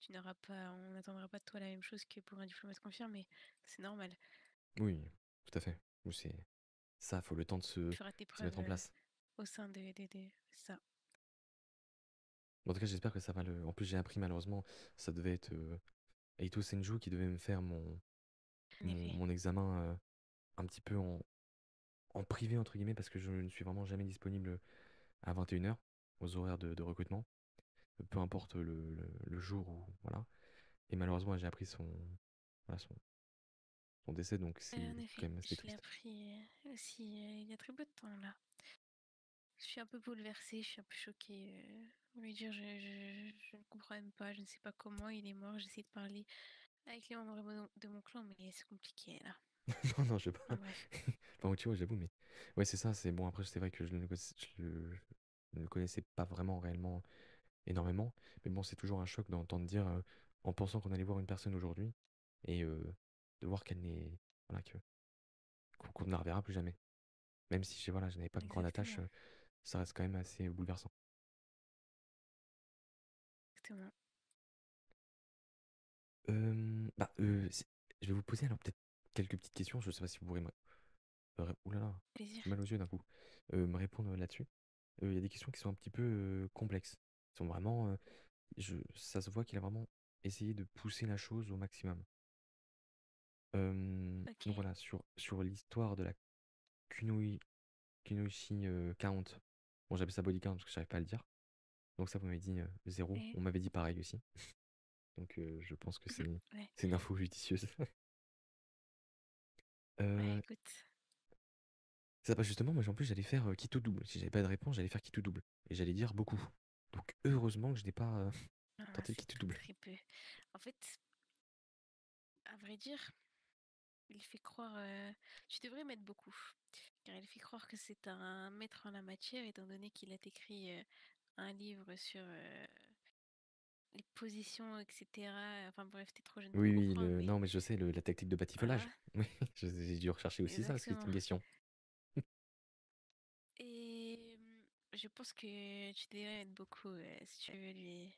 on n'attendra pas de toi la même chose que pour un diplomate confirmé. C'est normal. Oui, tout à fait. Oui, ça, faut le temps de Tu feras tes se mettre en preuves place. au sein de ça. En tout cas, j'espère que ça va le. En plus, j'ai appris, malheureusement, ça devait être Eito Senju qui devait me faire En effet. mon examen un petit peu en privé, entre guillemets, parce que je ne suis vraiment jamais disponible à 21h, aux horaires de recrutement, peu importe le jour où. Voilà. Et malheureusement, j'ai appris voilà, son décès, donc c'est En quand effet, même assez je l'ai triste. appris aussi il y a très peu de temps là. Je suis un peu bouleversée, je suis un peu choquée. On lui dire, je ne comprends même pas, je ne sais pas comment il est mort. J'essaie de parler avec les membres de mon clan, mais c'est compliqué là. Non, non, je vais pas. Bref. Pas motivé, j'avoue, mais. Ouais, c'est ça, c'est bon. Après, c'est vrai que je ne le connaissais pas vraiment, réellement, énormément. Mais bon, c'est toujours un choc d'entendre dire, en pensant qu'on allait voir une personne aujourd'hui, et de voir qu'elle n'est. Voilà, qu'on ne la reverra plus jamais. Même si voilà, je n'avais pas de grande attache, Exactement. ça reste quand même assez bouleversant. Exactement. Bah, je vais vous poser alors peut-être quelques petites questions. Je sais pas si vous pourrez ouh là là, Plaisir. j'ai mal aux yeux d'un coup. Me répondre là-dessus. Il y a des questions qui sont un petit peu complexes. Qui sont vraiment, ça se voit qu'il a vraiment essayé de pousser la chose au maximum. Ok. Donc voilà, sur l'histoire de la Kunoichi Count. Bon, j'appelle ça body count parce que j'arrive pas à le dire. Donc ça, vous m'avez dit 0. Ouais. On m'avait dit pareil aussi. Donc je pense que c'est Ouais. une info judicieuse. Ouais, écoute. Ça passe justement, moi en plus j'allais faire quitte ou double. Si j'avais pas de réponse, j'allais faire quitte ou double. Et j'allais dire beaucoup. Donc heureusement que je n'ai pas tenté le quitte ou double. Très peu. En fait, à vrai dire, il fait croire. Tu devrais mettre beaucoup. Car il fait croire que c'est un maître en la matière, étant donné qu'il a écrit un livre sur les positions, etc. Enfin bref, t'es trop jeune pour Oui, oui, comprendre, mais non, mais je sais, la technique de batiffolage. voilà, Oui, j'ai dû rechercher aussi ça, parce que c'était exactement. une question. Et je pense que tu devrais mettre beaucoup si tu veux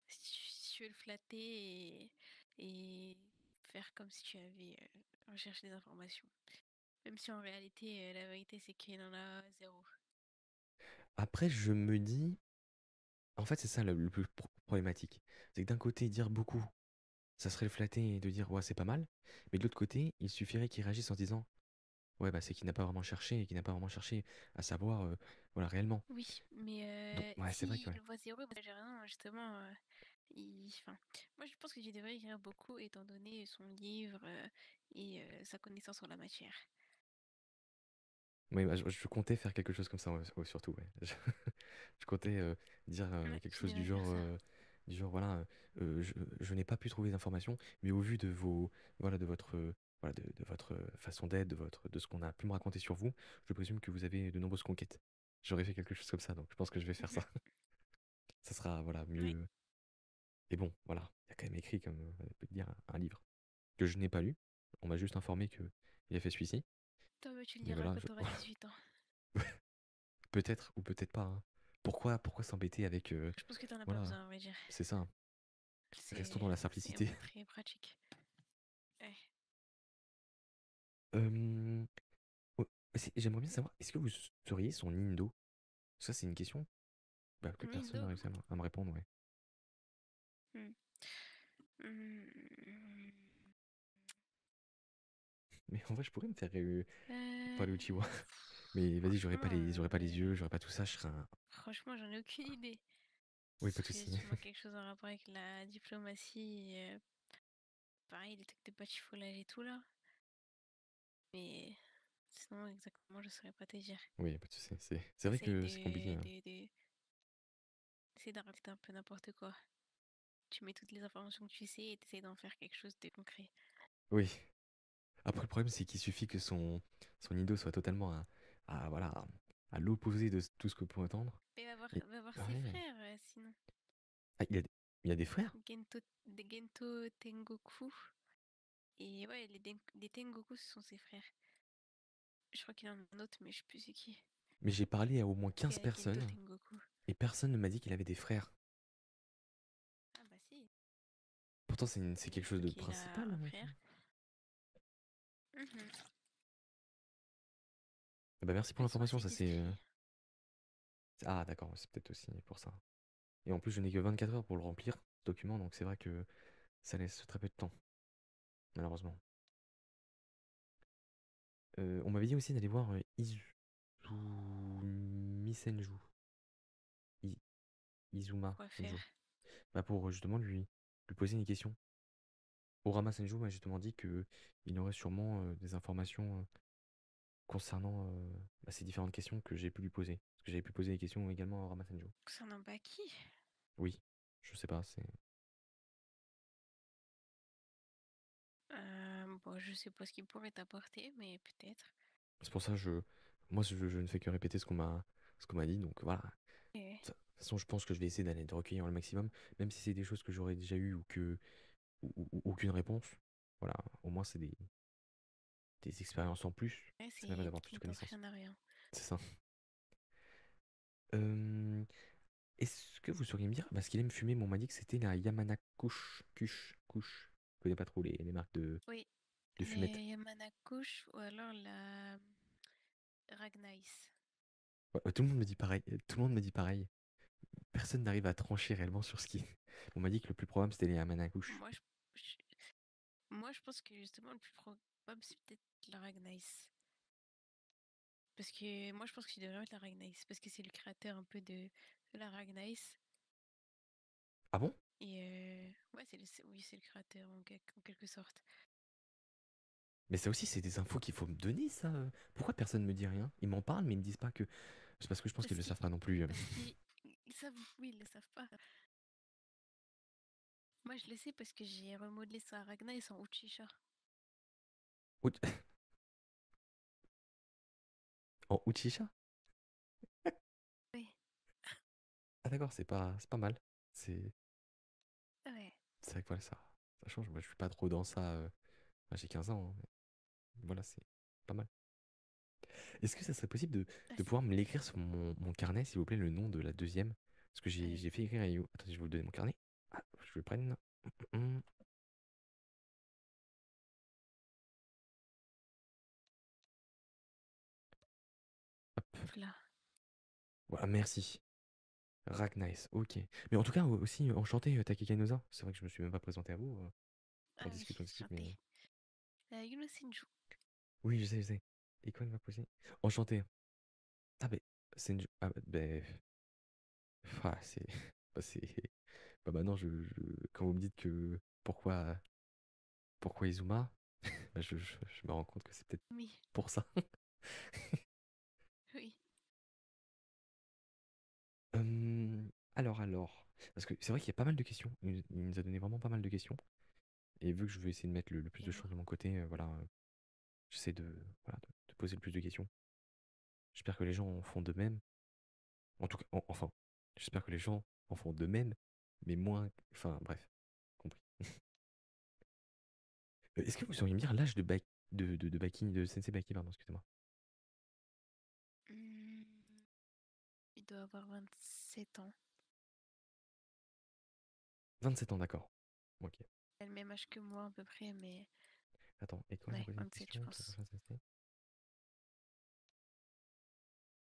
si tu veux le flatter et faire comme si tu avais recherché des informations. Même si en réalité, la vérité, c'est qu'il en a zéro. Après, je me dis, en fait, c'est ça le plus problématique. C'est que d'un côté, dire beaucoup, ça serait le flatter et de dire, ouais, c'est pas mal. Mais de l'autre côté, il suffirait qu'il réagisse en disant, ouais, bah c'est qu'il n'a pas vraiment cherché et qu'il n'a pas vraiment cherché à savoir, voilà, réellement. Oui, Donc, mais ouais, c'est vrai que, s'il ouais. voit zéro, j'ai rien, justement, enfin, moi je pense que tu devrais écrire beaucoup étant donné son livre et sa connaissance en la matière. Oui, bah, je comptais faire quelque chose comme ça, ouais, surtout, ouais. Je comptais dire Ouais, quelque tu chose du devrais faire genre, ça. du genre voilà, je n'ai pas pu trouver d'informations, mais au vu de vos, voilà, de votre, voilà, de votre façon d'être, de ce qu'on a pu me raconter sur vous, je présume que vous avez de nombreuses conquêtes. J'aurais fait quelque chose comme ça, donc je pense que je vais faire ça. Ça sera, voilà, Oui. mieux. Et bon, voilà, il y a quand même écrit, comme on peut dire, un livre que je n'ai pas lu. On m'a juste informé qu'il a fait celui-ci. Toi, tu le Mais liras voilà, quand t'auras 18 ans. peut-être ou peut-être pas, hein. Pourquoi s'embêter avec, Je pense que t'en as pas voilà, besoin, à vrai dire. c'est ça. Restons dans la C'est simplicité. vraiment très pratique. Ouais. Euh, oh, j'aimerais bien savoir, est-ce que vous seriez son Nindo? Ça, c'est une question que personne n'a Nindo. réussi à me répondre, ouais. Hmm. Hmm. Mais en vrai, je pourrais me faire Euh, parler au Chihuahua. Mais vas-y, j'aurais pas Franchement, j'aurais pas les yeux, j'aurais pas tout ça, je serais un... franchement, j'en ai aucune idée. Oui, Ce pas de serait soucis. sûrement quelque chose en rapport avec la diplomatie. Pareil, les trucs de batifolage et tout là. Mais sinon, exactement, je saurais pas te dire. Oui, pas de soucis. C'est vrai Essaye que c'est compliqué, hein. Essaye d'arrêter un peu n'importe quoi. Tu mets toutes les informations que tu sais et t'essayes d'en faire quelque chose de concret. Oui. Après, le problème, c'est qu'il suffit que son Nido soit totalement voilà, à l'opposé de tout ce que peut entendre. Mais Et... va voir ses ouais. frères, sinon. Ah, il a des frères? Gento Tengoku. Et ouais, les Tengoku, ce sont ses frères. Je crois qu'il y en a un autre, mais je sais plus c'est qui. Mais j'ai parlé à au moins 15 Gento personnes Tengoku. et personne ne m'a dit qu'il avait des frères. Ah bah si. Pourtant, c'est quelque chose de Il a principal. un Hein. frère. Bah, merci pour Ils sont l'information, assez ça c'est... discrets. Ah d'accord, c'est peut-être aussi pour ça. Et en plus, je n'ai que 24 heures pour le remplir, ce document, donc c'est vrai que ça laisse très peu de temps, malheureusement. On m'avait dit aussi d'aller voir Izumi Senju. Izuma Quoi Senju. faire? Bah pour justement lui poser une question. Orama Senju m'a justement dit que il aurait sûrement des informations concernant ces différentes questions que j'ai pu lui poser. Parce que j'avais pu poser des questions également à Orama Senju. Concernant Baki? Oui, je sais pas, c'est... Bon, je sais pas ce qu'il pourrait t'apporter, mais peut-être. C'est pour ça que moi je ne fais que répéter ce qu'on m'a dit, donc voilà. Et... De toute façon, je pense que je vais essayer d'aller de recueillir le maximum, même si c'est des choses que j'aurais déjà eues ou aucune réponse. Voilà, au moins c'est des expériences en plus. Ouais, Ça permet c'est d'avoir plus de qui ne tente connaissances. rien à rien. C'est ça. Est-ce que vous sauriez me dire, parce qu'il aime fumer, mais on m'a dit que c'était la Yamana Kush. Je connais pas trop les marques de Oui, fumettes. les Yamana Kush ou alors la Ragnice. Ouais, tout le monde me dit pareil. Tout le monde me dit pareil. Personne n'arrive à trancher réellement sur ce qui. On m'a dit que le plus probable c'était les Yamana Kush. Moi, je pense que justement, le plus probable, c'est peut-être la Ragnice. Parce que moi, je pense qu'il devrait mettre la Ragnice. Parce que c'est le créateur un peu de la Ragnice. Ah bon? Et ouais, oui, c'est le créateur en quelque sorte. Mais ça aussi, c'est des infos qu'il faut me donner, ça. Pourquoi personne me dit rien? Ils m'en parlent, mais ils me disent pas que. C'est parce que je pense qu'ils le savent pas non plus. Parce qu'ils savent, oui, ils le savent pas. Moi, je le sais parce que j'ai remodelé sa Ragnice en Uchiha. En Uchiha? Oui. Ah d'accord, c'est pas mal. Ouais. C'est vrai que voilà, ça change. Moi, je suis pas trop dans ça. J'ai 15 ans, hein, mais voilà, c'est pas mal. Est-ce que ça serait possible de pouvoir me l'écrire sur mon carnet, s'il vous plaît, le nom de la deuxième? Parce que j'ai fait écrire à You. Attendez, je vais vous donner mon carnet. Ah, je le prenne. Hop. Là. Voilà, merci. Ragnice, ok. Mais en tout cas, aussi, enchanté, Takekanoza. C'est vrai que je me suis même pas présenté à vous. On discute, mais... Yuno Senju. Oui, je sais. Et quoi il m'a posé? Enchanté. Ah, ben, Senju. Ah, ben. Ah, c'est. Bah, c'est. Bah, maintenant, quand vous me dites que. Pourquoi Izuma? Bah, je me rends compte que c'est peut-être pour ça. Oui. Alors. Parce que c'est vrai qu'il y a pas mal de questions. Il nous a donné vraiment pas mal de questions. Et vu que je veux essayer de mettre le plus de choses de mon côté, voilà, j'essaie voilà, de poser le plus de questions. J'espère que les gens en font de même. En tout cas, enfin, j'espère que les gens en font de même, mais moins. Enfin, bref, compris. Est-ce que vous sauriez me dire l'âge de Baki, de Sensei Baki, pardon, excusez-moi. Il doit avoir 27 ans. 27 ans, d'accord. Ok. Il a le même âge que moi à peu près, mais Attends, et quand il a ouais, posé une 27 je question, ton pense. prochain sensei?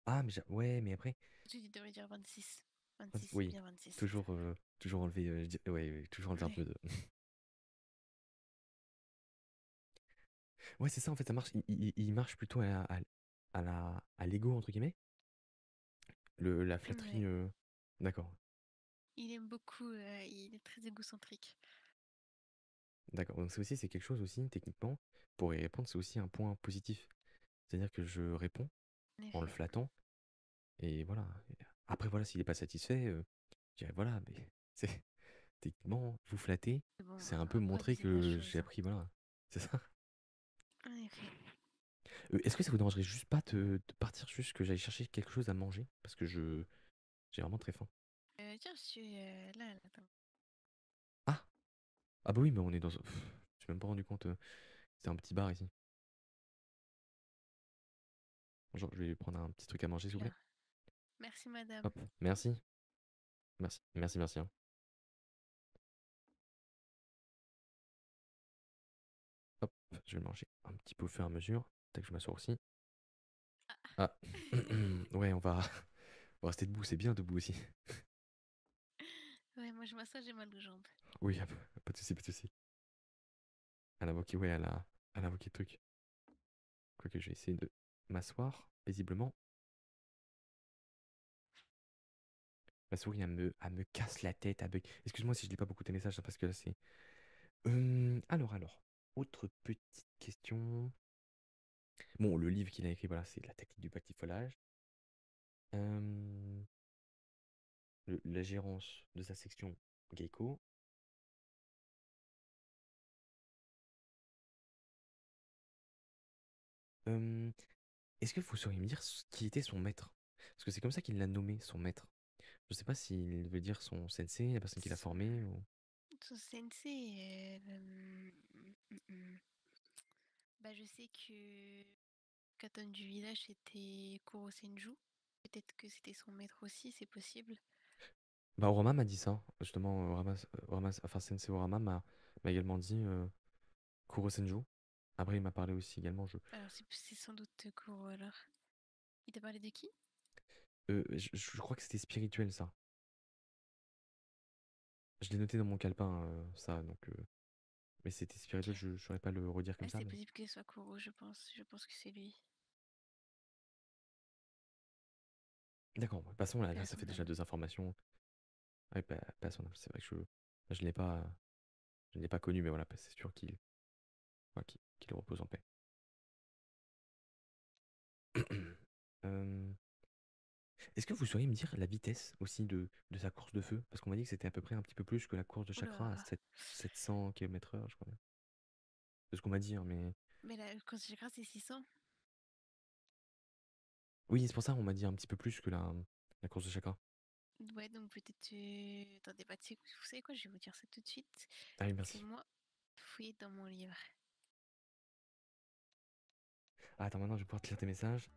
Ah, mais ouais, mais après, Tu devrais dire 26. 26, oui, bien 26. toujours enlever, ouais, toujours enlever un peu de. Ouais, c'est ça, en fait, ça marche. Il marche plutôt à l'ego, entre guillemets. La flatterie. Ouais. D'accord. Il aime beaucoup, il est très égocentrique. D'accord. Donc c'est quelque chose aussi, techniquement, pour y répondre, c'est aussi un point positif. C'est-à-dire que je réponds en le flattant, et voilà. Après, voilà, s'il n'est pas satisfait, je dirais voilà, mais c'est techniquement, vous flatter, Bon, c'est un peu après, montrer c'est la que chose, j'ai hein. appris, voilà. C'est ça. En effet. Est-ce que ça vous dérangerait juste pas de partir juste que j'aille chercher quelque chose à manger? Parce que j'ai vraiment très faim. Tiens, je suis là, attends. Ah! Ah bah oui, mais on est dans. Je me suis même pas rendu compte. C'est un petit bar ici. Genre, je vais prendre un petit truc à manger, s'il vous plaît. Merci madame. Hop, merci. Merci, merci, merci, hein. Hop, je vais le manger un petit peu au fur et à mesure. Peut-être que je m'assois aussi. Ah, ouais, on va rester debout, c'est bien debout aussi. Ouais, moi je m'assois, j'ai mal aux jambes. Oui, pas de soucis, pas de soucis. Elle a invoqué, ouais, elle a invoqué le truc. Quoique, je vais essayer de m'asseoir paisiblement. Ma souris, elle me casse la tête, elle bug. Excuse-moi si je lis pas beaucoup tes messages, hein, parce que là, c'est. Alors, autre petite question. Bon, le livre qu'il a écrit, voilà, c'est La technique du batifolage. La gérance de sa section Geico. Est-ce que vous sauriez me dire qui était son maître? Parce que c'est comme ça qu'il l'a nommé, son maître. Je sais pas s'il veut dire son sensei, la personne qui l'a formé, ou. Son sensei, bah je sais que Katon du village c'était Kuro Senju. Peut-être que c'était son maître aussi, c'est possible. Bah, Orama m'a dit ça. Justement, enfin, Sensei Orama m'a également dit Kuro Senju. Après, il m'a parlé aussi également. Alors c'est sans doute Kuro alors. Il t'a parlé de qui? Je crois que c'était spirituel, ça. Je l'ai noté dans mon calepin, ça, donc. Mais c'était spirituel, je ne saurais pas le redire comme ça. C'est Mais... possible que ce soit Kuro, je pense. Je pense que c'est lui. D'accord, de toute façon, là, Paix à ça son fait déjà âme. 2 informations. Ouais, pas son âme, c'est vrai que je ne l'ai pas connu, mais voilà, c'est sûr qu'il repose en paix. Est-ce que vous sauriez me dire la vitesse aussi de sa course de feu? Parce qu'on m'a dit que c'était à peu près un petit peu plus que la course de chakra à Oula. 700 km/h, je crois bien. C'est ce qu'on m'a dit, hein, mais. Mais là, quand j'ai grâce, c'est 600. Oui, c'est pour ça qu'on m'a dit un petit peu plus que la course de chakra. Ouais, donc peut-être. Attendez, bah, vous savez quoi, je vais vous dire ça tout de suite. Ah oui, merci. C'est moi fouiller dans mon livre. Ah, attends, maintenant je vais pouvoir te lire tes messages.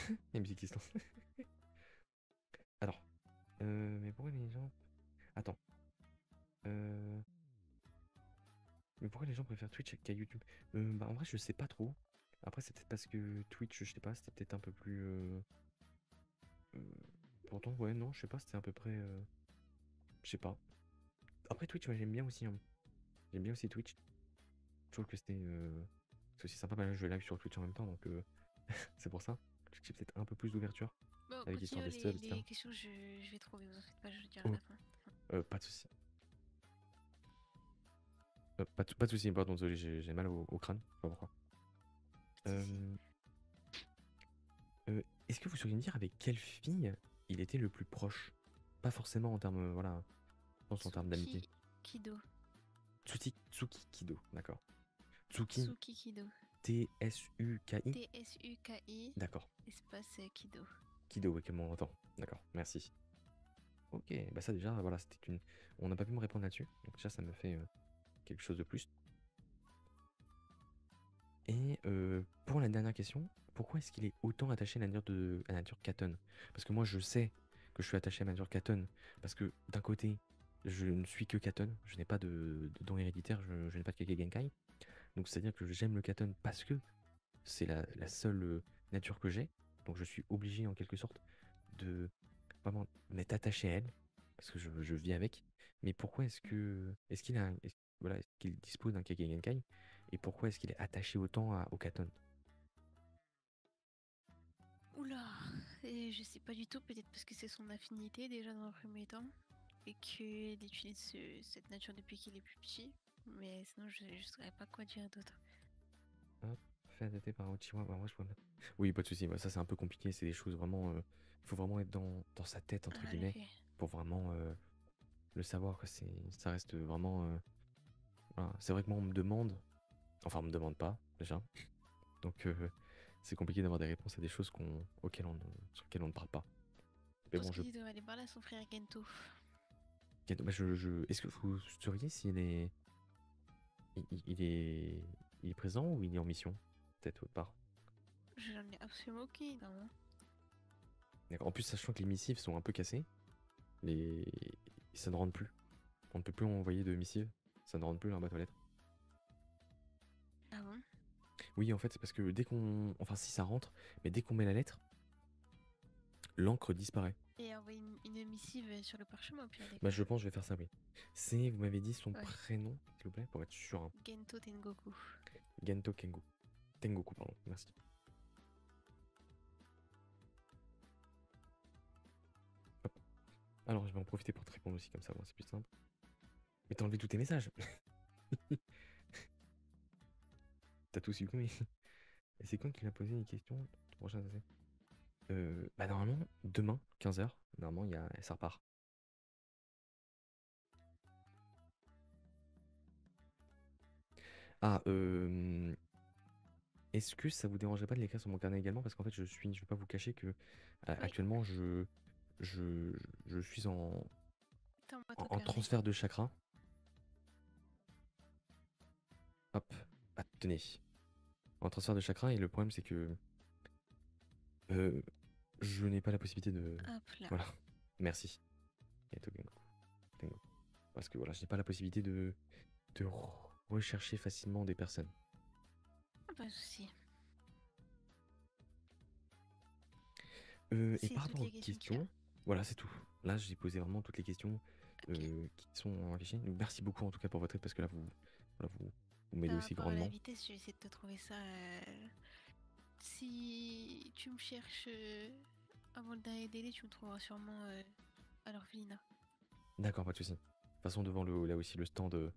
Il y a une musique qui se lance. Alors, mais pourquoi les gens. Attends. Mais pourquoi les gens préfèrent Twitch qu'à YouTube? Bah, en vrai, je sais pas trop. Après, c'est peut-être parce que Twitch, je sais pas, c'était peut-être un peu plus. Pourtant, ouais, non, je sais pas, c'était à peu près. Je sais pas. Après, Twitch, ouais, j'aime bien aussi, hein. J'aime bien aussi Twitch. Je trouve que c'est aussi sympa. Bah, là, je live sur Twitch en même temps, donc c'est pour ça. J'ai peut-être un peu plus d'ouverture. Bon, Avec l'histoire des continuez subs, etc. les questions, je vais trouver, vous en faites pas, je vous dirai à la fin. Pas de soucis. Pas de soucis, pardon, désolé, j'ai mal au crâne, je sais pas pourquoi. Est-ce que vous sauriez me dire avec quelle fille il était le plus proche? pas forcément en termes, voilà, je pense en termes d'amitié. Kido. Tsuki Kido, d'accord. Tsuki, Tsuki Kido. T-S-U-K-I. T-S-U-K-I. D'accord. Espace Kido. Kido, oui, comment on entend. D'accord, merci. Ok, bah ça déjà, voilà, c'était une... On n'a pas pu me répondre là-dessus, donc déjà ça me fait quelque chose de plus. Et pour la dernière question, pourquoi est-ce qu'il est autant attaché à la nature Katon? Parce que moi je sais que je suis attaché à la nature Katon, parce que d'un côté, je ne suis que Katon, je n'ai pas de don héréditaire, je n'ai pas de Kage Genkai. Donc c'est-à-dire que j'aime le Katon parce que c'est la seule nature que j'ai. Donc je suis obligé en quelque sorte de vraiment m'être attaché à elle, parce que je vis avec. Mais pourquoi est-ce qu'il a, voilà, est-ce qu'il dispose d'un Kage Genkai? Et pourquoi est-ce qu'il est attaché autant au Katon? Oula, je sais pas du tout, peut-être parce que c'est son affinité déjà dans un premier temps, et qu'il utilise cette nature depuis qu'il est plus petit, mais sinon je saurais pas quoi dire d'autre. Hop, fait adapter par Uchiwa, bah moi je vois pas. Oui, pas de soucis, ça c'est un peu compliqué, c'est des choses vraiment... Il faut vraiment être dans sa tête, entre guillemets, pour vraiment le savoir, quoi. Ça reste vraiment... voilà. C'est vrai que moi on me demande, enfin on me demande pas, déjà, donc c'est compliqué d'avoir des réponses à des choses sur lesquelles on ne parle pas. Mais bon, Il doit aller parler à son frère Gento. Bah, est-ce que vous sauriez s'il est... Il est présent ou il est en mission? Peut-être autre part. J'en ai absolument aucune idée, non. D'accord. En plus, sachant que les missives sont un peu cassées, ça ne rentre plus. On ne peut plus envoyer de missives, ça ne rentre plus dans la boîte aux lettres. Ah bon? Oui, en fait, c'est parce que dès qu'on... Enfin, si ça rentre, mais dès qu'on met la lettre, l'encre disparaît. Et envoyer une missive sur le parchemin au pire des cas. Bah, je pense que je vais faire ça, oui. Vous m'avez dit son prénom, s'il vous plaît, pour être sûr. Hein. Gento Tengoku. Gento Kengo. Tengoku, pardon, merci. Hop. Alors, je vais en profiter pour te répondre aussi, comme ça, bon, c'est plus simple. Mais t'as enlevé tous tes messages. T'as tout supprimé. Et c'est quand qu'il a posé une question? Prochain, ça c'est. Bah normalement, demain, 15h, normalement, ça repart. Ah, est-ce que ça vous dérangerait pas de l'écrire sur mon carnet également? Parce qu'en fait, je vais pas vous cacher que actuellement, je suis en transfert de chakra. Hop, tenez. En transfert de chakra, et le problème c'est que je n'ai pas la possibilité de... Hop là. Voilà, merci. Parce que voilà, je n'ai pas la possibilité de rechercher facilement des personnes. Pas de soucis. Et par rapport aux questions, voilà, c'est tout. Là, j'ai posé vraiment toutes les questions qui sont affichées. Donc, merci beaucoup en tout cas pour votre aide, parce que là, vous m'aidez aussi grandement. À la vitesse, je vais essayer de te trouver ça. Si tu me cherches avant le dernier délai, tu me trouveras sûrement à l'orphelinat. D'accord, pas de soucis. De toute façon, devant là aussi le stand que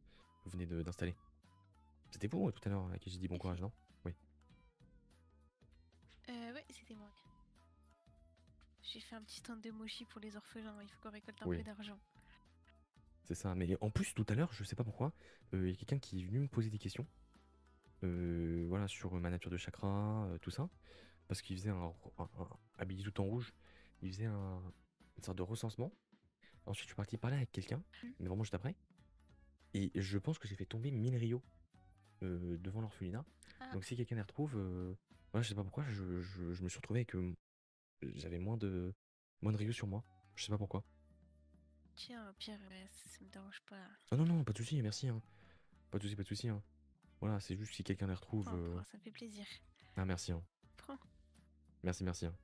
vous venez d'installer. C'était vous tout à l'heure à qui j'ai dit bon courage, non? Oui. Ouais, c'était moi. J'ai fait un petit stand de mochi pour les orphelins, il faut qu'on récolte un peu d'argent. C'est ça, mais en plus tout à l'heure, je sais pas pourquoi, il y a quelqu'un qui est venu me poser des questions. Voilà, sur ma nature de chakra, tout ça. Parce qu'il faisait habillé tout en rouge, il faisait une sorte de recensement. Ensuite, je suis parti parler avec quelqu'un, mais vraiment juste après. Et je pense que j'ai fait tomber 1000 Rio devant l'orphelinat. Donc si quelqu'un les retrouve, voilà, je sais pas pourquoi, je me suis retrouvé avec... j'avais moins de Rio sur moi. Je sais pas pourquoi. Tiens, Pierre, ça me dérange pas. Ah non, pas de soucis, merci. Hein. Pas de soucis. Hein. Voilà, c'est juste si quelqu'un les retrouve... ça me fait plaisir. Ah, merci. Hein. Prends. Merci. Hein.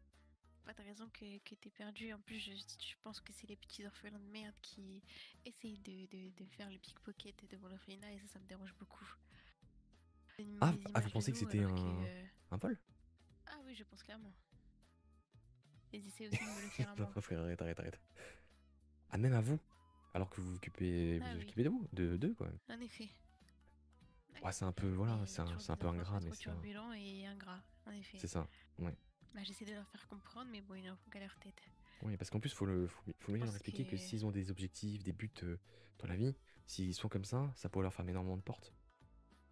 Pas de raison que t'es perdu. En plus, je pense que c'est les petits orphelins de merde qui essayent de faire le pickpocket devant l'orphelinat et ça me dérange beaucoup. Vous pensez que c'était un vol? Ah oui, je pense clairement. Ils essaient aussi de me le faire à moi. Non, frère, arrête. Ah, même à vous? Alors que vous vous occupez de vous? D'eux, quoi. En effet. Ouais, c'est un peu, voilà, c'est un peu ingrat, mais c'est... turbulent et ingrat, en effet. C'est ça, ouais. Bah, j'essaie de leur faire comprendre, mais bon, ils n'ont qu'à leur tête. Oui, parce qu'en plus, faut bien leur pense expliquer que que- s'ils ont des objectifs, des buts dans la vie, s'ils sont comme ça pourrait leur fermer énormément de portes.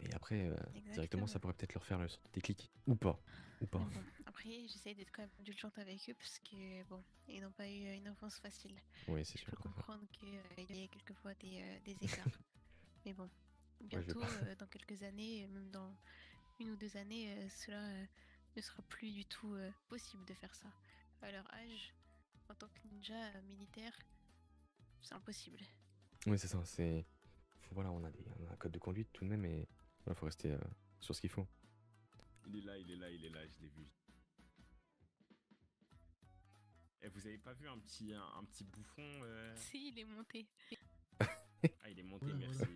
Et après, directement, ça Exactement. pourrait peut-être leur faire le déclic. Ou pas. Ou pas. Mais bon, après, j'essaie d'être quand même indulgente avec eux parce que, bon, ils n'ont pas eu une enfance facile. Oui, c'est Je sûr. peux comprendre qu'il y ait quelquefois des écarts. Mais bon, je vais bientôt, pas- dans quelques années, même dans 1 ou 2 années, cela ne sera plus du tout possible de faire ça. À leur âge, en tant que ninja militaire, c'est impossible. Oui, c'est ça. Voilà, on a un code de conduite tout de même, et voilà, faut rester sur ce qu'il faut. Il est là, je l'ai vu. Et vous avez pas vu un petit bouffon Si, il est monté. Ah, il est monté, Ouais, merci. voilà.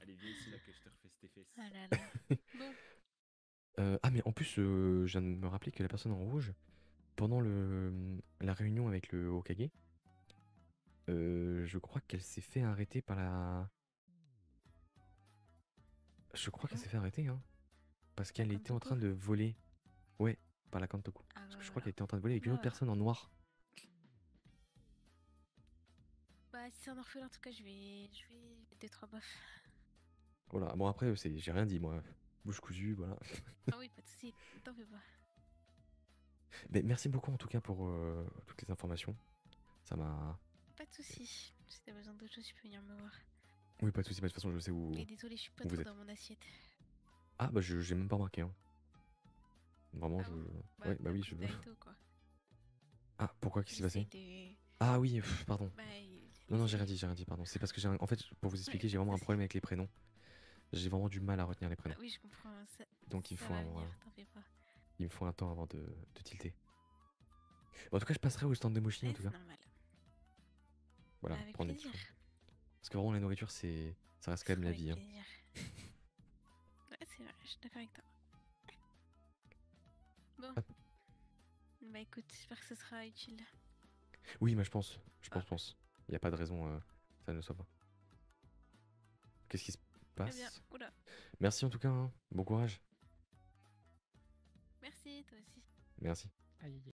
Allez, viens ici là que je te refais tes fesses. Ah là là. Bon, Ah, mais en plus, je viens de me rappeler que la personne en rouge, pendant la réunion avec le Hokage, je crois qu'elle s'est fait arrêter par la... Je crois qu'elle s'est fait arrêter, hein. Parce qu'elle était en Kantoku train de voler. Ouais, par la Kantoku. Ah, Parce que je crois voilà. qu'elle était en train de voler avec une autre Bah. personne en noir. Bah, si c'est un orphelin, en tout cas, je vais 2-3 baffes. Voilà, bon après, j'ai rien dit, moi. Bouche cousue, voilà. Ah oui, pas de soucis, t'en fais pas. Mais merci beaucoup en tout cas pour toutes les informations. Ça m'a... Pas de soucis. Si t'as besoin d'autre chose, tu peux venir me voir. Oui, pas de soucis, de toute façon, je sais où... Et désolé, je suis pas où vous trop êtes. dans mon assiette. Ah, bah j'ai même pas remarqué, hein. Vraiment, Ah bon Ouais, bah oui, plus je... Naruto, quoi. Ah, pourquoi, qu'est-ce qui s'est J'essaie passé? de... Ah oui, pardon. Bah, Non, j'ai rien dit, pardon. C'est parce que en fait, pour vous expliquer, j'ai vraiment un problème avec les prénoms. J'ai vraiment du mal à retenir les prénoms. Ah oui, je comprends. Ça, Donc il ça faut va un... venir, t'en fais pas. Il me faut un temps avant de tilter. Bon, en tout cas, je passerai au stand de Moshi, en Ouais, tout c'est cas. normal. Voilà, Avec prendre des plaisir. petits trucs. Parce que vraiment, la nourriture, ça reste quand même la Avec vie, hein. plaisir. Ouais, c'est vrai, je suis d'accord avec toi. Bon. Ah. Bah écoute, j'espère que ce sera utile. Oui, mais je pense. Il n'y a pas de raison que ça ne le soit pas. Qu'est-ce qui se Très bien. passe? Oula. Merci en tout cas, hein. Bon courage. Merci, toi aussi. Merci. Aïe, aïe, aïe.